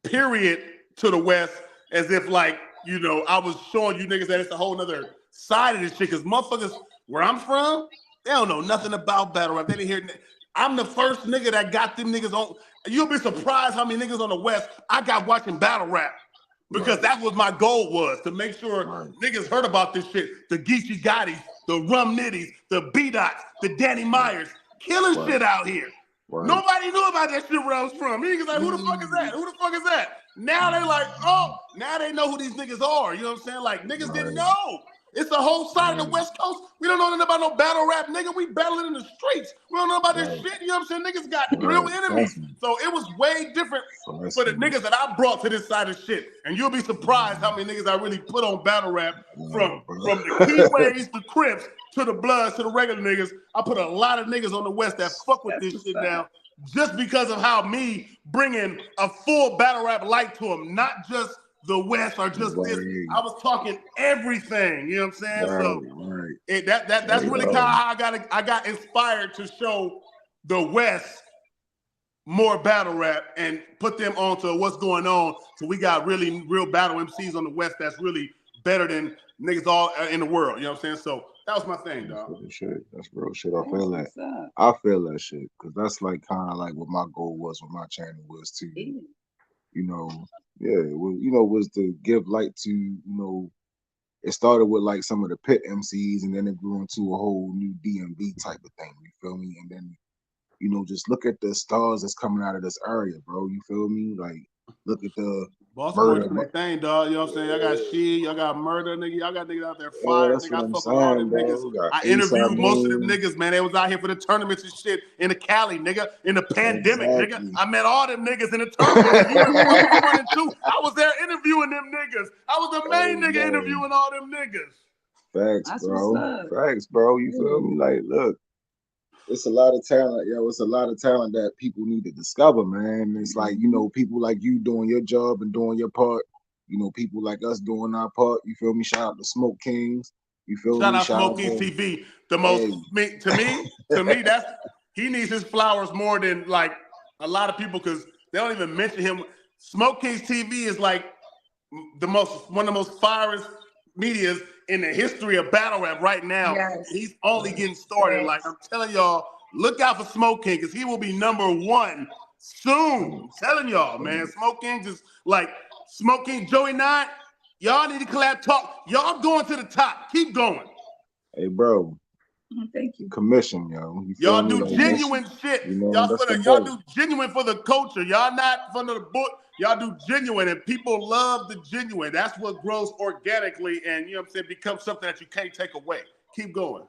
period, to the West, as if like, you know, I was showing you niggas that it's a whole nother side of this shit, because motherfuckers, where I'm from, they don't know nothing about battle rap. They didn't hear. I'm the first nigga that got them niggas on. You'll be surprised how many niggas on the West I got watching battle rap, because that's what my goal was, to make sure niggas heard about this shit. The Geechee Gottis, the Rum Nitties, the B-Dots, the Danny Myers, killing shit out here. Nobody knew about that shit where I was from. Niggas like, who the fuck is that? Who the fuck is that? Now they like, oh, now they know who these niggas are. You know what I'm saying? Like, niggas didn't know. It's the whole side of the West Coast. We don't know nothing about no battle rap, nigga. We battling in the streets. We don't know about this shit. You know what I'm saying? Niggas got real enemies. So it was way different for the niggas that I brought to this side of shit. And you'll be surprised how many niggas I really put on battle rap, from the Keyways, the Crips, to the Bloods, to the regular niggas. I put a lot of niggas on the West that fuck with this shit now, just because of how me bringing a full battle rap light to them, not just the West or just this. I was talking everything, you know what I'm saying? That's really kind of how I got inspired to show the West more battle rap and put them onto what's going on. So we got real battle MCs on the West that's really better than niggas all in the world, you know what I'm saying? So that was my thing, dog. That's real shit. I feel that. I feel that shit, because that's like kind of like what my goal was with my channel was to, you know, was to give light to, you know, it started with like some of the pit MCs, and then it grew into a whole new DMV type of thing, you feel me? And then, you know, just look at the stars that's coming out of this area, bro, you feel me? Like, look at the Baltimore doing their thing, dog. You know what I'm saying? Y'all got y'all got Murder, nigga. Y'all got niggas out there fire, that's nigga. what I I'm fuck with all saying, them niggas. bro. I interviewed most of them niggas, man. They was out here for the tournaments and shit in the Cali, nigga. In the pandemic, nigga. I met all them niggas in the tournament. You remember Bumpy 1 and 2? I was there interviewing them niggas. I was the main nigga interviewing all them niggas. Facts, bro. Facts, bro. You feel me? Like, look. It's a lot of talent, yo. It's a lot of talent that people need to discover, man. It's like, you know, people like you doing your job and doing your part. You know, people like us doing our part. You feel me? Shout out to Smoke Kings. You feel me? Shout out Smoke Kings TV. The most to me, that's he needs his flowers more than like a lot of people because they don't even mention him. Smoke Kings TV is like one of the most firest medias in the history of battle rap right now. Yes. He's only getting started. Yes. Like I'm telling y'all, look out for Smoke King because he will be #1 soon. I'm telling y'all, man. Smoke King just like Smoke King, Joey Knight. Y'all need to collab talk. Y'all going to the top. Keep going. Hey, bro. Thank you. Commission, yo. Y'all do genuine shit. You know, y'all do genuine for the culture. Y'all not for the book. Y'all do genuine, and people love the genuine. That's what grows organically, and you know what I'm saying, becomes something that you can't take away. Keep going.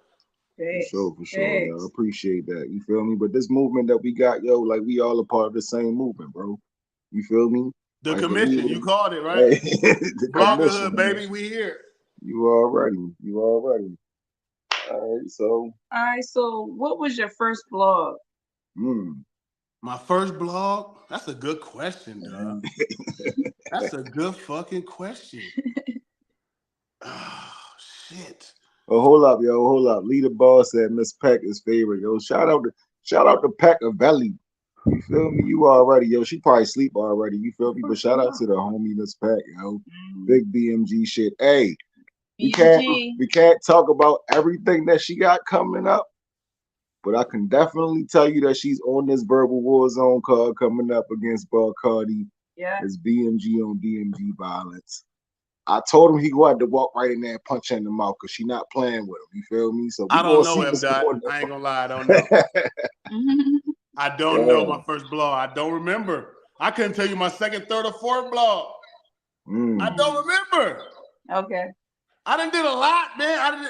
For sure, yo. I appreciate that. You feel me? But this movement that we got, yo, like we all a part of the same movement, bro. You feel me? The like, commission, you called it, right? Hey, Bloggerhood, baby, we here. You already. All right, so what was your first blog? My first blog? That's a good question, dog. That's a good fucking question. Oh, shit. Oh, hold up, yo. Hold up. Leader Boss said Miss Peck is favorite, yo. Shout out to Peckavelli. You feel me? You already, yo. She probably sleep already. You feel me? But shout out to the homie Miss Peck, yo. Big BMG shit. Hey, we can't talk about everything that she got coming up. But I can definitely tell you that she's on this verbal war zone card coming up against Cardi. Yeah. It's BMG on BMG violence. I told him he go out to walk right in there and punch her in the mouth because she's not playing with him. You feel me? So I don't know him, Dot. I ain't gonna lie, I don't know. I don't know my first blog. I don't remember. I couldn't tell you my second, third, or fourth blog. I don't remember. Okay. I done did a lot, man.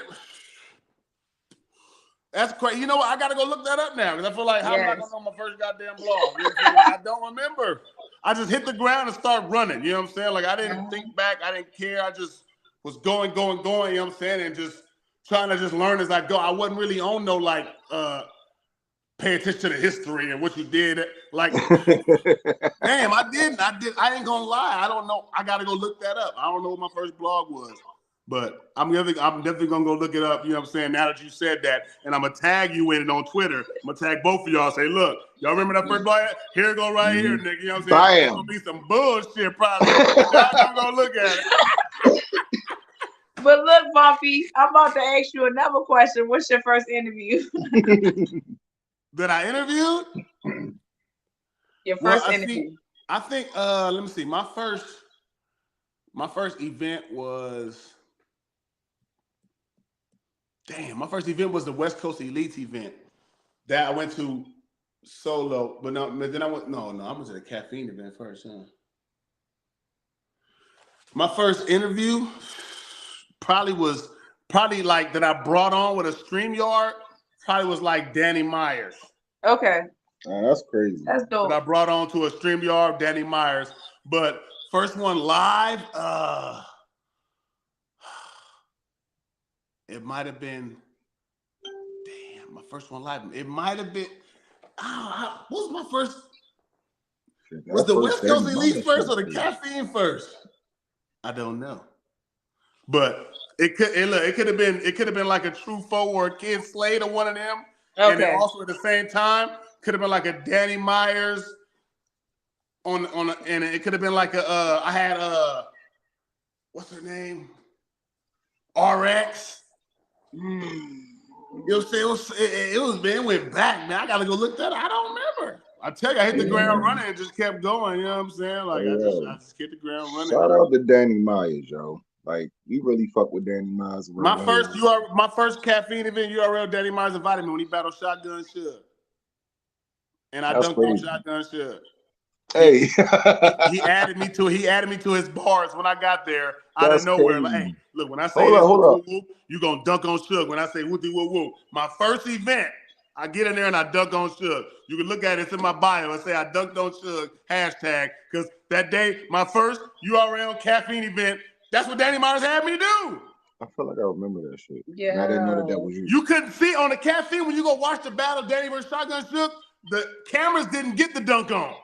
That's crazy. You know what? I gotta go look that up now because I feel like how am I gonna know my first goddamn blog? You know I don't remember. I just hit the ground and start running. You know what I'm saying? Like I didn't think back. I didn't care. I just was going. You know what I'm saying? And just trying to just learn as I go. I wasn't really on no like pay attention to the history and what you did. Like, damn, I didn't. I ain't gonna lie. I don't know. I gotta go look that up. I don't know what my first blog was. But I'm definitely gonna go look it up. You know what I'm saying? Now that you said that, and I'm gonna tag you in it on Twitter. I'm gonna tag both of y'all. Say, look, y'all remember that first blog? Here it go right here, nigga. You know what I'm saying? It's gonna be some bullshit probably. But y'all gonna go look at it. But look, Bumpy, I'm about to ask you another question. What's your first interview? That I interviewed? Your first interview. I think. Let me see. My first event was. Damn, my first event was the West Coast Elites event that I went to solo, but then I went to the caffeine event first. Huh? My first interview probably like that I brought on with a StreamYard. Probably was like Danny Myers. Okay. Oh, that's crazy. That's dope. That I brought on to a StreamYard, Danny Myers. But first one live, it might have been, damn, my first one live. It might have been, what was my first? Was the West Coast Elite first or the caffeine first? I don't know. But it could have been like a True Foe or a Kid Slade or one of them. Okay. And then also at the same time, could have been like a Danny Myers and it could have been like I had what's her name? RX. You know what I'm saying? It went back, man. I gotta go look that up. I don't remember. I tell you, I hit the ground running and just kept going. You know what I'm saying? Like I just hit the ground running. Shout out to Danny Myers, yo. Like you really fuck with Danny Myers. My first caffeine event URL. Danny Myers invited me when he battled Shotgun Suge, and I dunked on Shotgun Suge. Hey, he added me to his bars when I got there out of that's nowhere. Like, crazy. hey, look, when I say Hold this up, hold whoopty up. whoop whoop, you gonna dunk on Suge. When I say whoopty whoop whoop, my first event, I get in there and I dunk on Suge. You can look at it, it's in my bio and say I dunked on Suge, hashtag, because that day, my first URL caffeine event, that's what Danny Myers had me do. I feel like I remember that shit. Yeah. And I didn't know that was you. You couldn't see on the caffeine when you go watch the battle, Danny versus Shotgun Suge, the cameras didn't get the dunk on.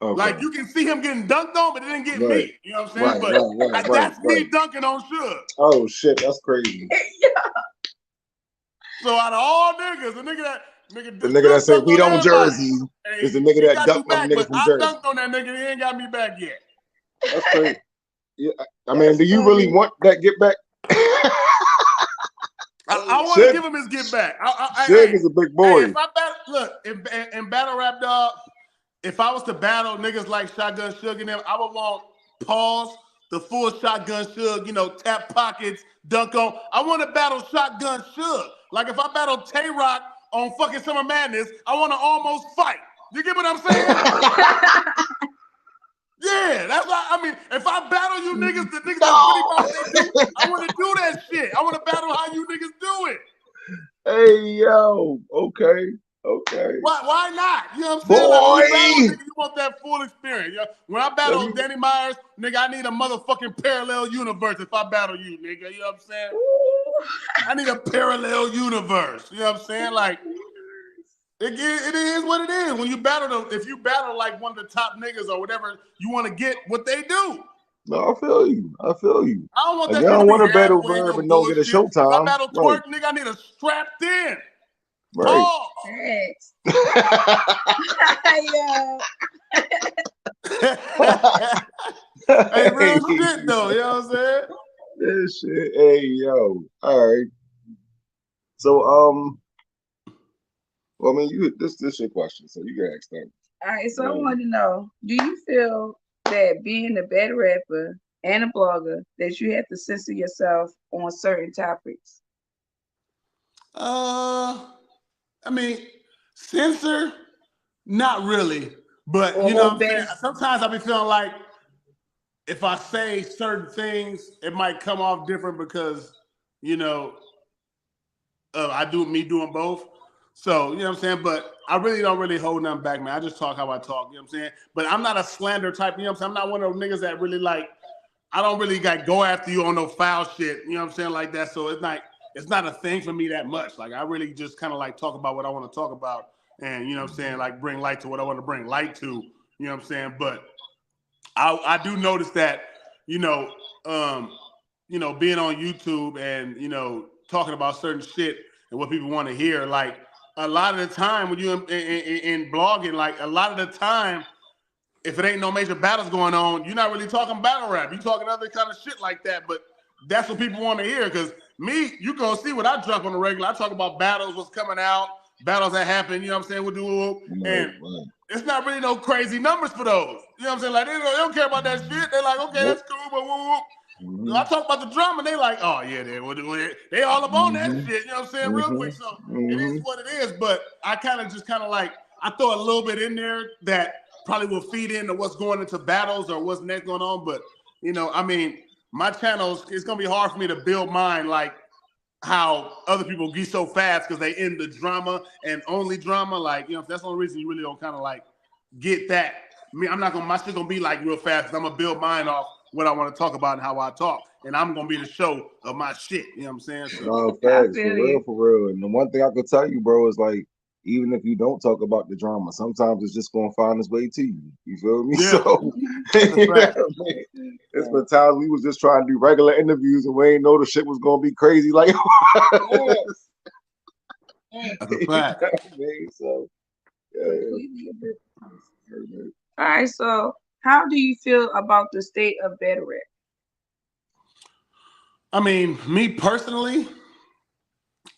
Okay. Like you can see him getting dunked on, but it didn't get me. You know what I'm saying? Right, but that's me dunking on Suge. Oh shit, that's crazy. So out of all niggas, the nigga that said we don't Jersey is the nigga that dunked on niggas from Jersey. I dunked on that nigga, he ain't got me back yet. That's crazy. Yeah, I mean, do you really want that get back? I want to give him his get back. Suge is a big boy. Hey, if I look in battle rap, dog, if I was to battle niggas like Shotgun Suge and them, I would want pause, the full Shotgun Suge, tap pockets, dunk on. I want to battle Shotgun Suge. Like if I battle Tay-Rock on fucking Summer Madness, I want to almost fight. You get what I'm saying? Yeah, that's why. I mean, if I battle you niggas, the niggas that really do, I want to do that shit. I want to battle how you niggas do it. Hey yo, okay. Why not? You know what I'm saying? Like, when you battle, nigga, you want that full experience. When I battle Danny Myers, nigga, I need a motherfucking parallel universe if I battle you, nigga. You know what I'm saying? I need a parallel universe. You know what I'm saying? Like, it is what it is. When you battle them, if you battle like one of the top niggas or whatever, you want to get what they do. No, I feel you. I don't want that. I don't want to battle Verb and don't get a showtime. If I battle Twerk, nigga, I need a strapped in. Right. Hey, real shit though. You know what I'm saying? This shit. Hey yo. All right. So well, I mean, this your question, so you can ask that. All right, so I want to know: do you feel that being a better rapper and a blogger that you have to censor yourself on certain topics? I mean, censor, not really, but you know what I'm saying. Sometimes I be feeling like if I say certain things, it might come off different because I doing both. So, you know what I'm saying? But I really don't really hold nothing back, man. I just talk how I talk, you know what I'm saying? But I'm not a slander type, you know what I'm saying? I'm not one of those niggas that really I don't really go after you on no foul shit, you know what I'm saying, like that. So it's not a thing for me that much. Like I really just kind of talk about what I want to talk about and, you know what I'm saying, bring light to what I want to bring light to, you know what I'm saying? But I do notice that, being on YouTube and, talking about certain shit and what people want to hear, a lot of the time when you in blogging, a lot of the time, if it ain't no major battles going on, you're not really talking battle rap. You're talking other kind of shit like that. But that's what people want to hear. Because me, you gonna see what I drop on the regular. I talk about battles, what's coming out, battles that happen. You know what I'm saying? We'll do and it's not really no crazy numbers for those. You know what I'm saying? Like they don't care about that shit. They're like, okay, that's cool, but whoop. Mm-hmm. I talk about the drama, they like, oh yeah, they all up on that shit. You know what I'm saying? Real quick. So it is what it is. But I kind of I throw a little bit in there that probably will feed into what's going into battles or what's next going on. But I mean, my channels, it's gonna be hard for me to build mine like how other people get so fast because they in the drama and only drama. That's the only reason you really don't kind of get that. My shit gonna be real fast because I'm gonna build mine off what I want to talk about and how I talk. And I'm gonna be the show of my shit. You know what I'm saying? So, no, facts, for real. And the one thing I could tell you, bro, is even if you don't talk about the drama, sometimes it's just gonna find its way to you. You feel me? Yeah. So it's been times we was just trying to do regular interviews and we ain't know the shit was gonna be crazy like that's a fact. So all right, so how do you feel about the state of battle rap? I mean, me personally,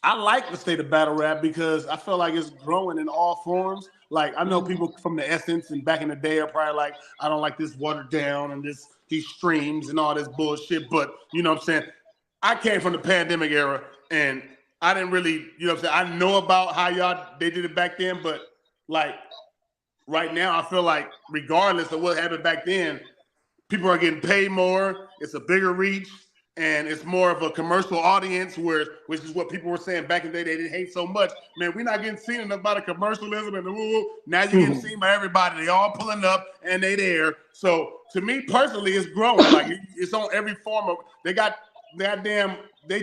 I like the state of battle rap because I feel like it's growing in all forms. I know people from the Essence and back in the day are probably I don't like this watered down and these streams and all this bullshit. But you know what I'm saying? I came from the pandemic era and I didn't really, you know what I'm saying? I know about how they did it back then, but right now, I feel like regardless of what happened back then, people are getting paid more. It's a bigger reach, and it's more of a commercial audience. Which is what people were saying back in the day they didn't hate so much. Man, we're not getting seen enough by the commercialism and the woo. Now you're getting seen by everybody. They all pulling up and they there. So to me personally, it's growing. Like it's on every form of. They got they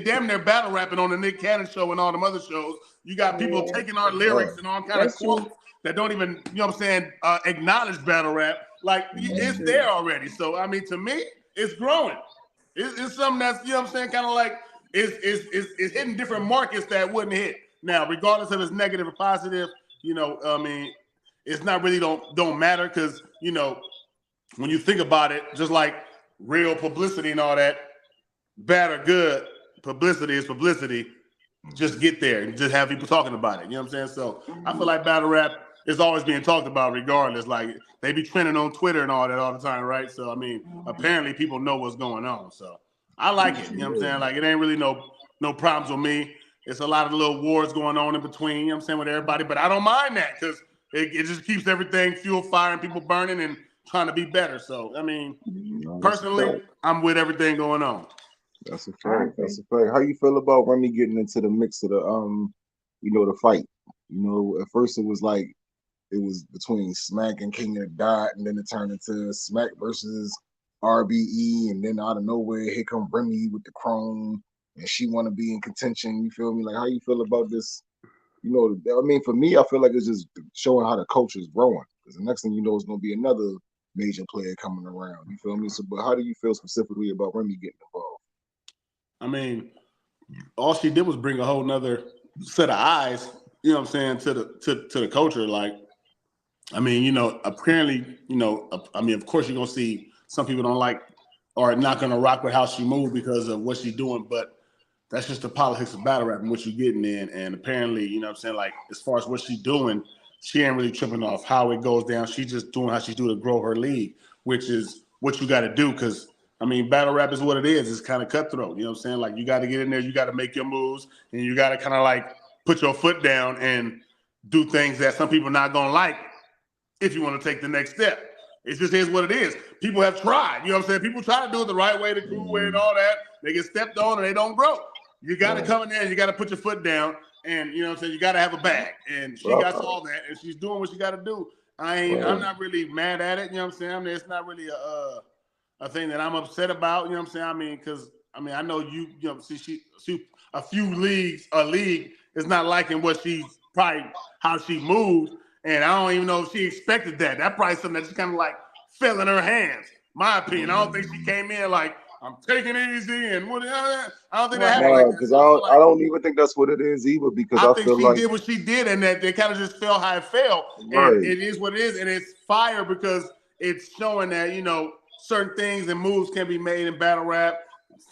damn near battle rapping on the Nick Cannon show and all them other shows. You got people taking our lyrics and all kind of quotes that don't even, you know what I'm saying, acknowledge battle rap. Like, it's there already. So, I mean, to me, it's growing. It's something that's, you know what I'm saying, kind of like, it's hitting different markets that wouldn't hit. Now, regardless of it's negative or positive, you know, I mean, it's not really don't matter because, you know, when you think about it, just like real publicity and all that, bad or good, publicity is publicity. Just get there and just have people talking about it. You know what I'm saying? So I feel like battle rap is always being talked about regardless. Like they be trending on Twitter and all that all the time, right? So I mean, apparently people know what's going on. So I like it. You know what I'm saying? Like it ain't really no problems with me. It's a lot of little wars going on in between, you know what I'm saying, with everybody. But I don't mind that because it just keeps everything fuel, fire, and people burning and trying to be better. So I mean, personally, I'm with everything going on. That's a fact. That's a fact. How you feel about Remy getting into the mix of the you know, the fight? You know, at first it was like it was between Smack and King of the Dot, and then it turned into Smack versus RBE, and then out of nowhere, here come Remy with the Chrome, and she want to be in contention. You feel me? Like, how you feel about this? You know, I mean, for me, I feel like it's just showing how the culture is growing. Because the next thing you know, is going to be another major player coming around. You feel me? So, but how do you feel specifically about Remy getting involved? I mean, all she did was bring a whole nother set of eyes, you know what I'm saying, to the culture. Like, I mean, you know, apparently, you know, I mean, of course you're gonna see some people don't like or not gonna rock with how she moved because of what she's doing, but that's just the politics of battle rap and what you're getting in. And apparently, you know what I'm saying, like as far as what she's doing, she ain't really tripping off how it goes down. She's just doing how she's doing to grow her league, which is what you gotta do because I mean, battle rap is what it is. It's kind of cutthroat. You know what I'm saying? Like, you got to get in there. You got to make your moves. And you got to kind of, like, put your foot down and do things that some people are not going to like if you want to take the next step. It just is what it is. People have tried. You know what I'm saying? People try to do it the right way, the cool way and all that. They get stepped on and they don't grow. You got to come in there and you got to put your foot down. And, you know what I'm saying? You got to have a bag. And she got all that. And she's doing what she got to do. I'm not really mad at it. You know what I'm saying? I mean, it's not really a thing that I'm upset about, you know what I'm saying? I mean, because I know you know, see, she a league is not liking what she's probably how she moved, and I don't even know if she expected that. That probably something that just kind of like fell in her hands. My opinion. I don't think she came in like I'm taking it easy and what. I don't think that happened like that. Because I don't even think that's what it is either. Because I think she did what she did, and that they kind of just fell how it fell, and it is what it is, and it's fire because it's showing that you know. Certain things and moves can be made in battle rap,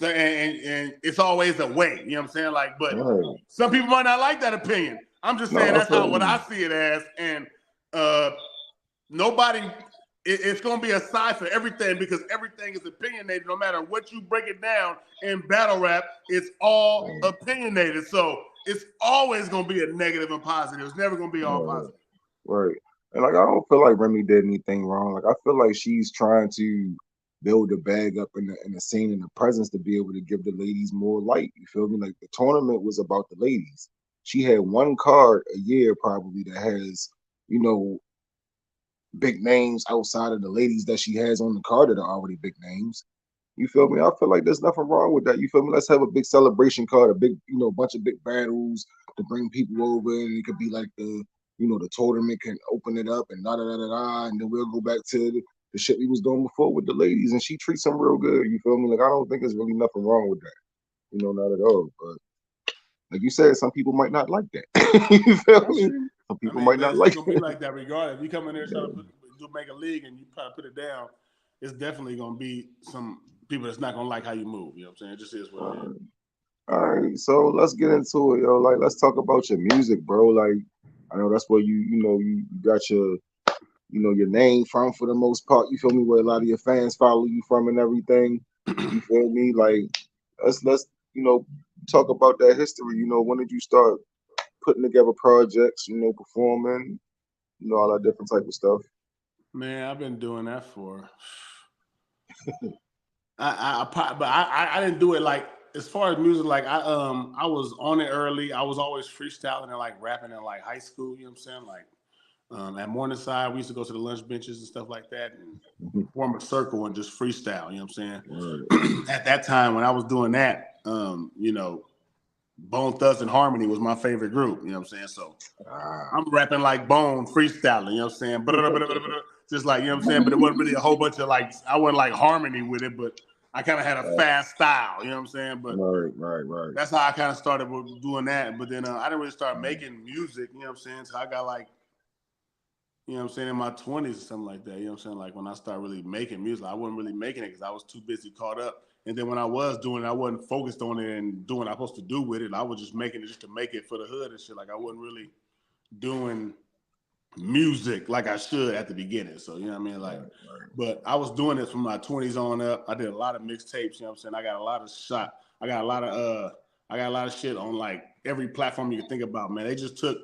and it's always a way. You know what I'm saying? Like, but some people might not like that opinion. I'm just saying that's what I see it as, and nobody. It's going to be a side for everything because everything is opinionated. No matter what you break it down in battle rap, it's all opinionated. So it's always going to be a negative and positive. It's never going to be all positive. Right. And like I don't feel like Remy did anything wrong. Like I feel like she's trying to build a bag up in the scene and the presence to be able to give the ladies more light. You feel me? Like the tournament was about the ladies. She had one card a year probably that has, you know, big names outside of the ladies that she has on the card that are already big names. You feel me? I feel like there's nothing wrong with that. You feel me? Let's have a big celebration card, a big, you know, bunch of big battles to bring people over, and it could be like the tournament can open it up and and then we'll go back to the shit we was doing before with the ladies, and she treats them real good. You feel me? Like I don't think there's really nothing wrong with that. You know, not at all. But like you said, some people might not like that. You feel me? Some people might not like it. It's gonna be like that regardless. If you come in there trying to make a league and you try to put it down, it's definitely gonna be some people that's not gonna like how you move. You know what I'm saying? It just is what it is. All right, so let's get into it, yo. Like, let's talk about your music, bro. Like, I know that's where you got your your name from for the most part. You feel me? Where a lot of your fans follow you from and everything. You feel me? Like, let's talk about that history. You know, when did you start putting together projects? You know, performing. You know, all that different type of stuff. Man, I've been doing that for. I didn't do it like as far as music. Like I was on it early. I was always freestyling and like rapping in like high school. You know what I'm saying? Like at Morningside, we used to go to the lunch benches and stuff like that and form a circle and just freestyle. You know what I'm saying? Right. At that time when I was doing that, you know, Bone Thugs and Harmony was my favorite group. You know what I'm saying? So I'm rapping like Bone, freestyling. You know what I'm saying? Just like, you know what I'm saying? But it wasn't really a whole bunch of like, I wasn't like harmony with it, but I kind of had a fast style. You know what I'm saying? But right. that's how I kind of started doing that. But then I didn't really start making music. You know what I'm saying? So I got like, you know what I'm saying, in my 20s or something like that. You know what I'm saying? Like when I started really making music, I wasn't really making it because I was too busy caught up. And then when I was doing it, I wasn't focused on it and doing what I was supposed to do with it. I was just making it just to make it for the hood and shit. Like I wasn't really doing music like I should at the beginning. So, you know what I mean? Like, but I was doing this from my 20s on up. I did a lot of mixtapes, you know what I'm saying? I got a lot of I got a lot of shit on like every platform you can think about, man. They just took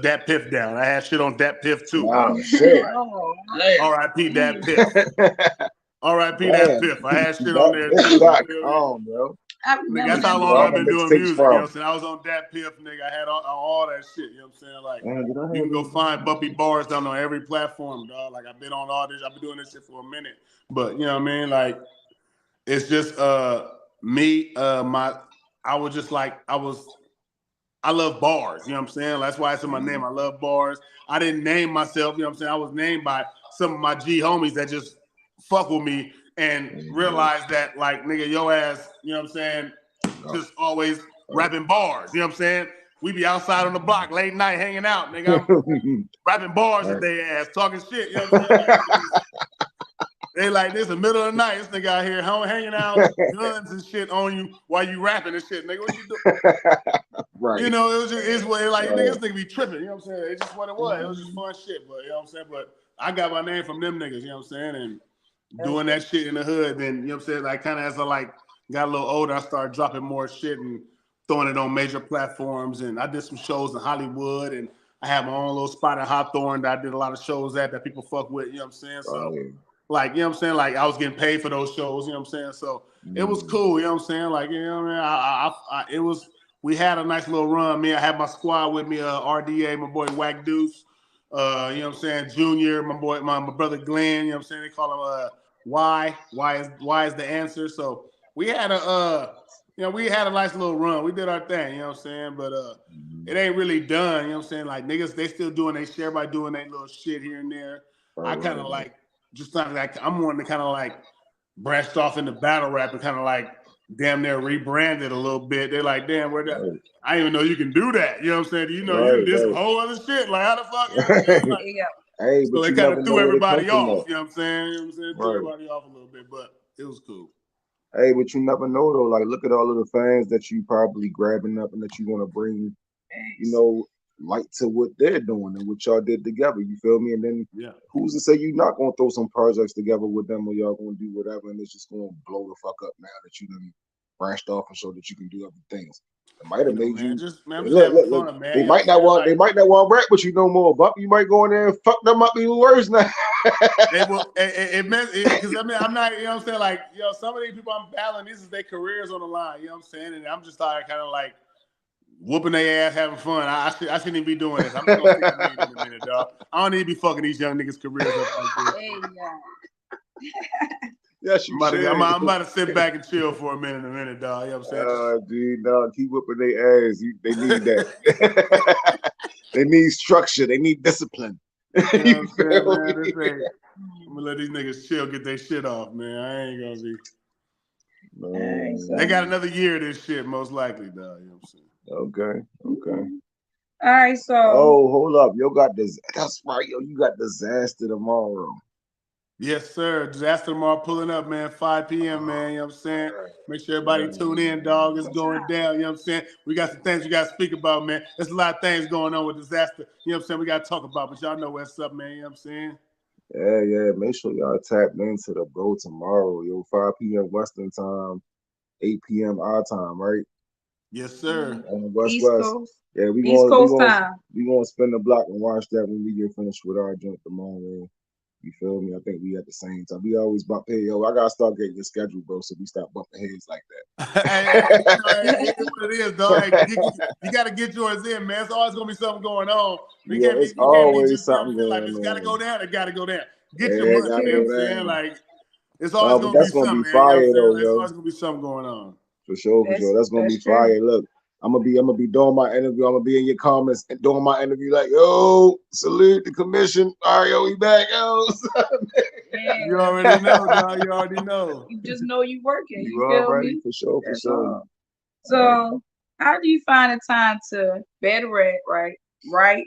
Dat Piff down. I had shit on Dat Piff too. Oh shit. R.I.P. Dat Piff. R.I.P. Dat Piff. I had shit on there too. Bro. Nigga, that's how long I've been doing music. You know what I'm saying? I was on Dat Piff, nigga. I had all that shit. You know what I'm saying? Like, you can go find Bumpy Barz down on every platform, dog. Like, I've been on all this. I've been doing this shit for a minute. But, you know what I mean? Like, it's just me, I was just like, I love bars, you know what I'm saying? That's why it's in my name. I love bars. I didn't name myself, you know what I'm saying? I was named by some of my G homies that just fuck with me and realize that, like, nigga, your ass, you know what I'm saying, just always rapping bars, you know what I'm saying? We be outside on the block late night hanging out, nigga. I'm rapping bars at their ass, talking shit, you know what I'm saying? They like this the middle of the night. This nigga out here hanging out, guns and shit on you while you rapping and shit, nigga. What you doing? Right. You know, it was just it's what like niggas nigga be tripping. You know what I'm saying? It's just what it was. It was just fun shit, but you know what I'm saying. But I got my name from them niggas. You know what I'm saying? And doing that shit in the hood. Then you know what I'm saying. Like kind of as I like got a little older, I started dropping more shit and throwing it on major platforms. And I did some shows in Hollywood and I had my own little spot in Hawthorne that I did a lot of shows at that people fuck with. You know what I'm saying? So. Like, you know what I'm saying? Like, I was getting paid for those shows, you know what I'm saying? So, it was cool, you know what I'm saying? Like, you know what I mean? We had a nice little run. I had my squad with me, RDA, my boy Wack Deuce, you know what I'm saying? Junior, my boy, my brother Glenn, you know what I'm saying? They call him Why is the answer? So, we had we had a nice little run. We did our thing, you know what I'm saying? But it ain't really done, you know what I'm saying? Like, niggas, they still doing their share by doing their little shit here and there. I kind of like, just not like I'm wanting to kind of like branched off into battle rap and kind of like damn near rebranded a little bit. They're like, damn, I didn't even know you can do that. You know what I'm saying? You know, you did some whole other shit. Like, how the fuck? You know what I'm saying? Like, so they kind of threw everybody off. You know what I'm saying? You know what I'm saying? Threw everybody off a little bit, but it was cool. Hey, but you never know though. Like, look at all of the fans that you probably grabbing up and that you want to bring, you know, like to what they're doing and what y'all did together. You feel me? And then who's to say you're not gonna throw some projects together with them or y'all gonna do whatever and it's just gonna blow the fuck up now that you done branched off and show that you can do other things. It might have made you. Look, man. They might not want. They might not want to rap with you no more. But you might go in there and fuck them up even worse now. It meant because I mean I'm not. You know what I'm saying? Like some of these people I'm battling. This is their careers on the line. You know what I'm saying? And I'm just kind of like whooping their ass, having fun. I shouldn't even be doing this. I'm just gonna take a minute in a minute, dog. I don't need to be fucking these young niggas' careers up like this. Yes, you should. I'm about to sit back and chill for a minute, dog. You know what I'm saying? Dude, dog, keep whipping their ass. They need that. They need structure. They need discipline. You know what I'm saying, man? I'm gonna let these niggas chill, get their shit off, man. I ain't gonna be. They got another year of this shit, most likely, dog. You know what I'm saying? Okay. All right, so. Oh, hold up. That's right, yo. You got Disaster tomorrow. Yes, sir. Disaster tomorrow pulling up, man. 5 p.m., man. You know what I'm saying? Make sure everybody tune in, dog. It's going down. You know what I'm saying? We got some things we got to speak about, man. There's a lot of things going on with Disaster. You know what I'm saying? We got to talk about, but y'all know what's up, man. You know what I'm saying? Yeah. Make sure y'all tap into the bro tomorrow, yo. 5 p.m. Western time, 8 p.m. our time, right? Yes, sir. On the West East West. Coast. Yeah, East Coast time. we gonna spin the block and watch that when we get finished with our joint tomorrow. You feel me? I think we at the same time. We always bump heads. Yo, I gotta start getting your schedule, bro, so we stop bumping heads like that. It is what it is, dog. Hey, you got to get yours in, man. It's always gonna be something going on. We can't be It's always just something like going it's got to go on. down. It got to go down. Get your Yeah, money. gotta You know go what I'm saying? down. Like it's always But gonna be that's gonna be something. Man, you know what I'm fire saying? though, Like, it's yo. always gonna be something going on. For sure. That's gonna be true. fire. Look, I'm gonna be doing my interview. I'm gonna be in your comments and doing my interview like, yo, salute the commission. All right, yo, we back, yo. Yeah. You already know, dog. You already know. You just know you working. You You feel already me? for sure. That's all. So, how do you find the time to better right? Write,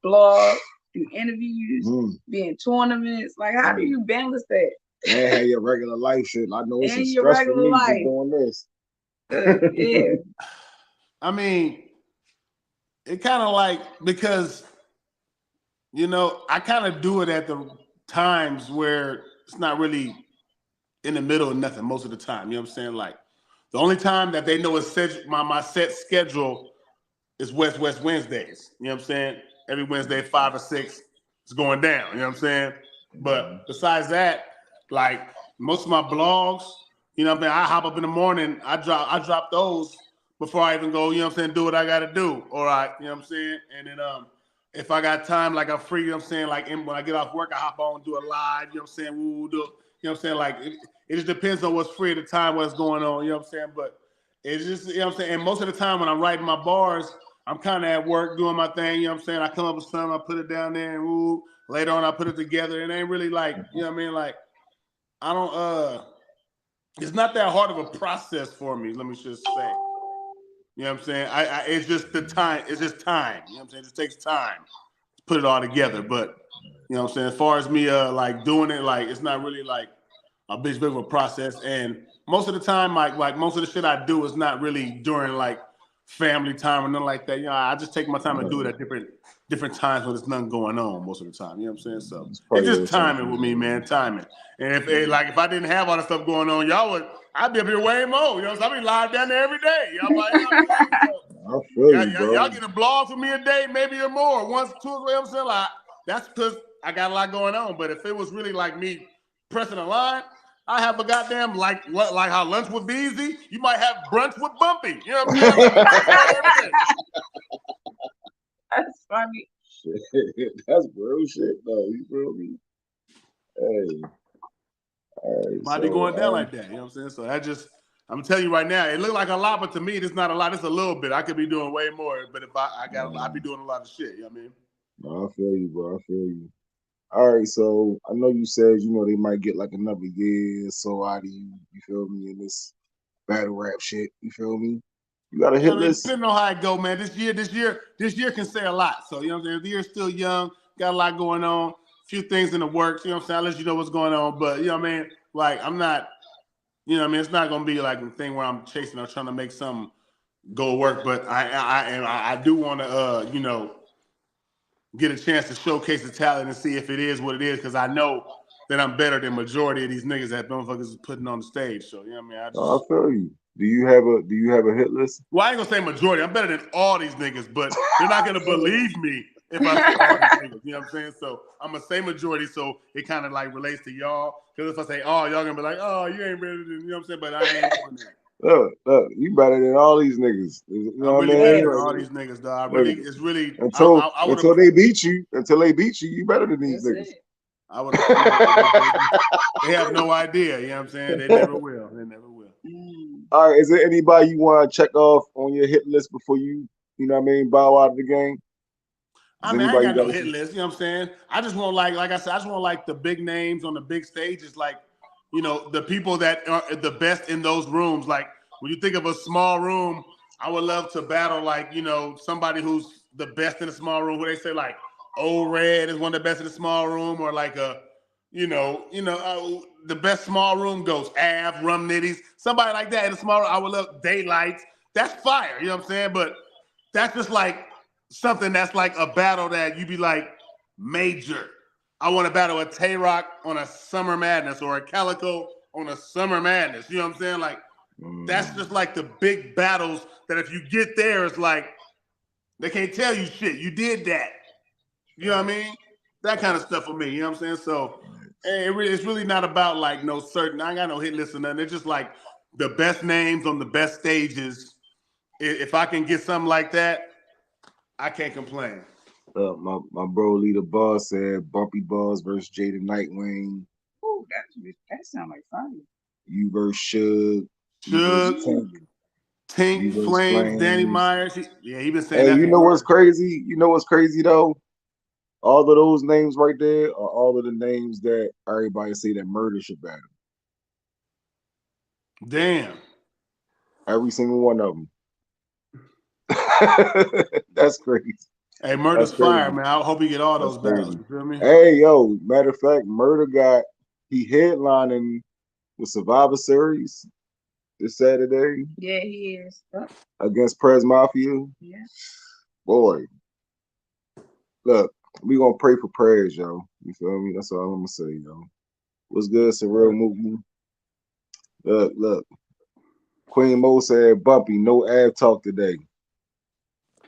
blog, do interviews, be in tournaments? Like, how do you balance that? And have your regular life shit. I know it's And a your stress for regular me just life. doing this. Yeah. I mean, it kind of like because I kind of do it at the times where it's not really in the middle of nothing most of the time. You know what I'm saying? Like the only time that they know is my set schedule is West Wednesdays. You know what I'm saying? Every Wednesday, 5 or 6, it's going down. You know what I'm saying? But besides that, like most of my blogs, you know what I'm saying? I hop up in the morning, I drop those before I even go, you know what I'm saying, do what I gotta do. All right, you know what I'm saying? And then if I got time, like I'm free, you know what I'm saying? Like when I get off work, I hop on, do a live, you know what I'm saying? We'll do, you know what I'm saying? Like it just depends on what's free at the time, what's going on, you know what I'm saying? But it's just, you know what I'm saying? And most of the time when I'm writing my bars, I'm kind of at work doing my thing, you know what I'm saying? I come up with something, I put it down there and woo. Later on, I put it together. It ain't really like, you know what I mean? Like, I don't, it's not that hard of a process for me, let me just say. You know what I'm saying? It's just the time. It's just time. You know what I'm saying? It just takes time to put it all together. But, you know what I'm saying? As far as me, like, doing it, like, it's not really, like, a big of a process. And most of the time, like most of the shit I do is not really during, like, family time or nothing like that. You know, I just take my time and do it at different times when there's nothing going on most of the time. You know what I'm saying? So it's just timing with me, man. Timing. And if I didn't have all the stuff going on, I'd be up here way more. You know, so I'd be live down there every day. Y'all, you know what I'm saying? So, I feel you, bro. y'all get a blog for me a day, maybe or more. Once, two, you know what I'm saying? Like, that's because I got a lot going on. But if it was really like me pressing a line, I have a goddamn like how lunch would be easy. You might have brunch with Bumpy. You know what I'm saying? Like, every day. That's funny. Shit. That's real shit, though. You feel me? Hey. Might be going down like that. You know what I'm saying? So I'm telling you right now, it looked like a lot, but to me, it's not a lot. It's a little bit. I could be doing way more, but if I'd be doing a lot of shit. You know what I mean? No, I feel you, bro. I feel you. All right, so I know you said, they might get like another year or so out of you. You feel me? In this battle rap shit. You feel me? You got a hit list? Depending on how it go, man. This year can say a lot. So, you know what I'm saying? The year's still young, got a lot going on, a few things in the works, you know what I'm saying? I'll let you know what's going on. But, you know what I mean? Like, I'm not, you know what I mean? It's not going to be like a thing where I'm chasing or trying to make something go work. But I do want to, get a chance to showcase the talent and see if it is what it is, because I know that I'm better than majority of these niggas that motherfuckers is putting on the stage. So, you know what I mean? I feel you. Do you have a hit list? Well, I ain't gonna say majority. I'm better than all these niggas, but they're not gonna believe me if I say all these niggas. You know what I'm saying? So I'm gonna say majority, so it kind of like relates to y'all. Because if I say all, y'all gonna be like, oh, you ain't better than, you know what I'm saying? But I ain't doing that. Look, you better than all these niggas. You know I'm really better than all these niggas, dog. It's really until they beat you. You better than these niggas. I would. They have no idea. You know what I'm saying? They never will. All right. Is there anybody you want to check off on your hit list before you know what I mean, bow out of the game? I mean, I ain't got no hit list. You know what I'm saying? I just want like I said, I just want like the big names on the big stages, like, the people that are the best in those rooms. Like when you think of a small room, I would love to battle like, somebody who's the best in a small room, where they say like Old Red is one of the best in the small room, or like the best small room goes Av, Rum Nitties, somebody like that in a small room. I would love Daylights. That's fire, you know what I'm saying? But that's just like something that's like a battle that you be like major. I want to battle a Tay Rock on a Summer Madness or a Calico on a Summer Madness. You know what I'm saying? Like That's just like the big battles that if you get there, it's like they can't tell you shit. You did that. You know what I mean? That kind of stuff for me. You know what I'm saying? So it's really not about like no certain. I ain't got no hit list or nothing. It's just like the best names on the best stages. If I can get something like that, I can't complain. My bro Leader Boss said Bumpy Barz versus Jada Nightwing. Oh, that sounds like fun. You versus Suge. Tink, Flames, Danny Myers. He been saying hey, that. You know what's crazy? You know what's crazy though? All of those names right there are all of the names that everybody say that Murder should battle. Damn. Every single one of them. That's crazy. Hey, Murder's fire, man. I hope he get all those battles. You feel me? Hey, yo, matter of fact, Murder he headlining the Survivor Series this Saturday. Yeah, he is. Against Prez Mafia. Yeah. Boy. Look, we gonna pray for Prez, yo. You feel me? That's all I'm gonna say, yo. What's good? It's a real movie. Look. Queen Mo said, Bumpy, no Av talk today.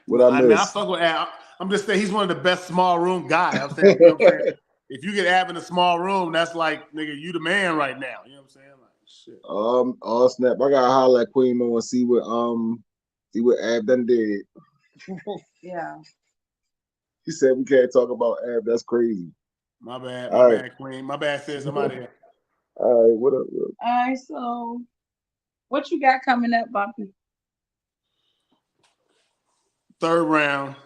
What I missed? I fuck with Av. I'm just saying he's one of the best small room guys. I'm saying, you know what I'm saying? If you get Av in a small room, that's like, nigga, you the man right now. You know what I'm saying? Like, shit. Oh snap! I gotta holler at Queen Mo and see what Av done did. Yeah. He said we can't talk about Av. That's crazy. My bad, Queen. My bad, sis. I'm out of here. All right, what up? All right, so what you got coming up, Bumpy? Third round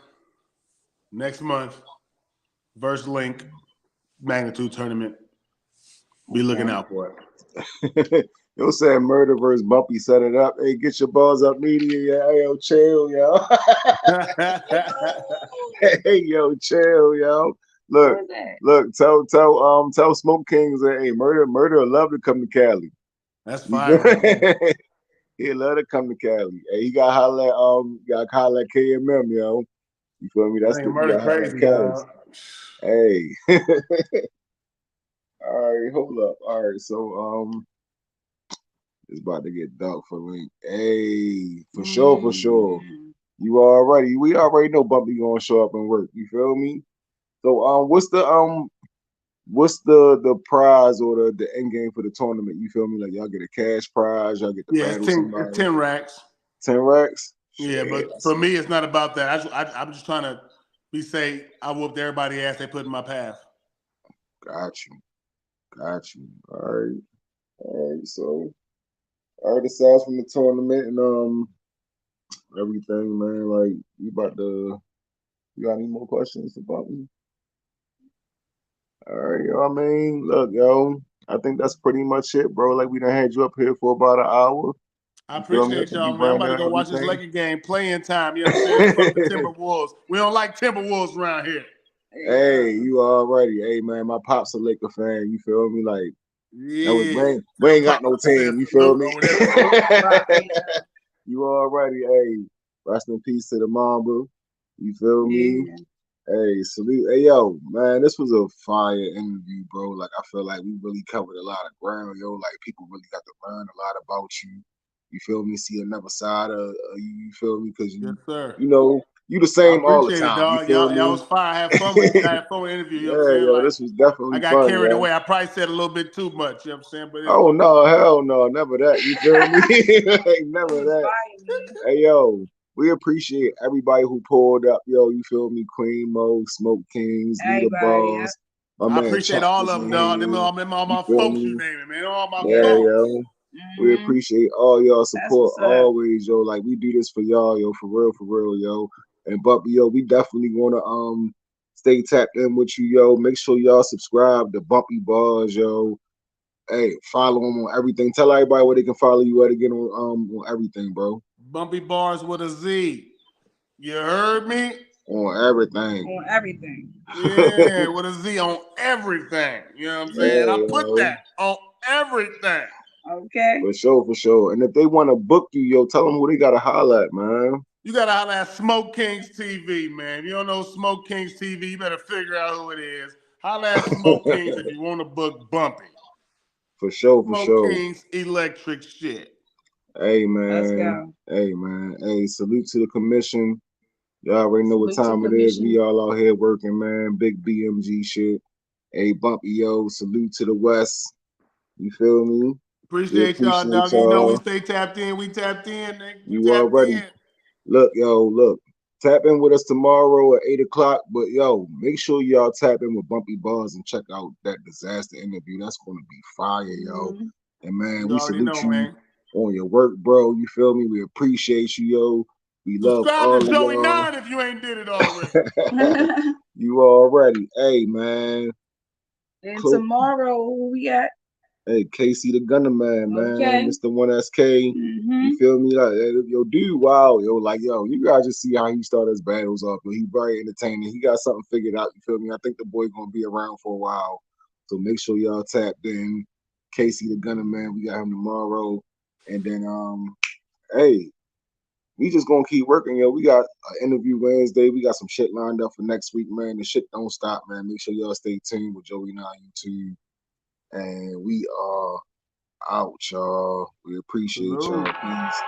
next month. Versus Link Magnitude Tournament. Be looking out for it. Yo said Murder versus Bumpy set it up. Hey, get your balls up media, yo. Chill, yo. Hey, yo, chill, yo. Look, tell Smoke Kings that hey, Murder will love to come to Cali. That's fine. He'd love to come to Cali. Hey, he got to holler at KMM, yo. You feel me? That's the Murder crazy, dog. Hey. All right, hold up. All right, so it's about to get dark for Link. Hey, for sure. We already know Bumpy gonna show up and work. You feel me? So what's the prize or the end game for the tournament? You feel me? Like y'all get a cash prize, y'all get the battle somebody. It's 10 racks. 10 racks? Yeah, but for me, it's not about that. I'm just trying to be safe. I whooped everybody's ass they put in my path. Got you. All right. So, aside from the tournament and everything, man. Like, you got any more questions about me? All right, yo. I mean, look, yo. I think that's pretty much it, bro. Like, we done had you up here for about an hour. I appreciate y'all, man. I'm about to go watch this Laker game, playing time. You know what I'm saying? Fuck the Timberwolves. We don't like Timberwolves around here. Hey, you already. Hey, man, my pop's a Laker fan. You feel me? Like, yeah. We ain't got no team. You feel me? You already. Hey, rest in peace to the Mamba. You feel me? Yeah. Hey, salute. Hey, yo, man, this was a fire interview, bro. Like, I feel like we really covered a lot of ground, yo. Like, people really got to learn a lot about you. You feel me? See another side of you. You feel me? Because yes, sir. You know, you the same all the time. Dog. Y'all was fire. I had fun with you. I had fun with the interview. You know what I'm saying? Yo, like, this was definitely I got fun, carried yo. away. I probably said a little bit too much. You know what I'm saying? But no, hell no, never that. You feel me? Never that. Hey, yo, we appreciate everybody who pulled up. Yo, you feel me? Queen Mo, Smoke Kings, Leader Balls. Yeah. I appreciate all of them, dog. Them all my folks you naming, man. All my folks. Yo. We appreciate all y'all support always, yo. Like, we do this for y'all, yo, for real, yo. And Bumpy, yo, we definitely wanna stay tapped in with you, yo. Make sure y'all subscribe to Bumpy Barz, yo. Hey, follow him on everything. Tell everybody where they can follow you at again on everything, bro. Bumpy Barz with a Z. You heard me? On everything. On everything. Yeah, with a Z on everything. You know what I'm saying? I put that on everything. Okay. For sure. And if they want to book you, yo, tell them who they got to holler at, man. You got to holler at Smoke Kings TV, man. If you don't know Smoke Kings TV, you better figure out who it is. Holler at Smoke Kings if you want to book Bumpy. For sure. Smoke Kings electric shit. Hey Let's man. go. Hey man. Hey, salute to the commission. Y'all already know what Salute to time it is. We commission. all out here working, man. Big BMG shit. Hey, Bumpy, yo, salute to the West. You feel me? We Appreciate y'all, appreciate dog. You know we y'all. stay tapped in. We tapped in, nigga. We You tapped already in. look, yo, look. Tap in with us tomorrow at 8 o'clock. But yo, make sure y'all tap in with Bumpy Barz and check out that disaster interview. That's gonna be fire, yo. Mm-hmm. And man, You we already salute know, you man. on your work, bro. You feel me? We appreciate you, yo. We love Subscribe to all of Joey y'all. 9 if you ain't did it already. You already. Hey man. And Clo- tomorrow, who we got? Hey, Casey the Gunner man, Okay. Mr. 1SK. You Mm-hmm. feel me? Like, yo, dude, wow, yo, like, yo, you guys just see how he started his battles off. He very entertaining. He got something figured out. You feel me? I think the boy gonna be around for a while. So make sure y'all tapped in. Casey the Gunner man, we got him tomorrow. And then, hey, we just gonna keep working, yo. We got an interview Wednesday. We got some shit lined up for next week, man. The shit don't stop, man. Make sure y'all stay tuned with Joey 9 YouTube. And we are out, y'all. We appreciate y'all. Salute. Peace.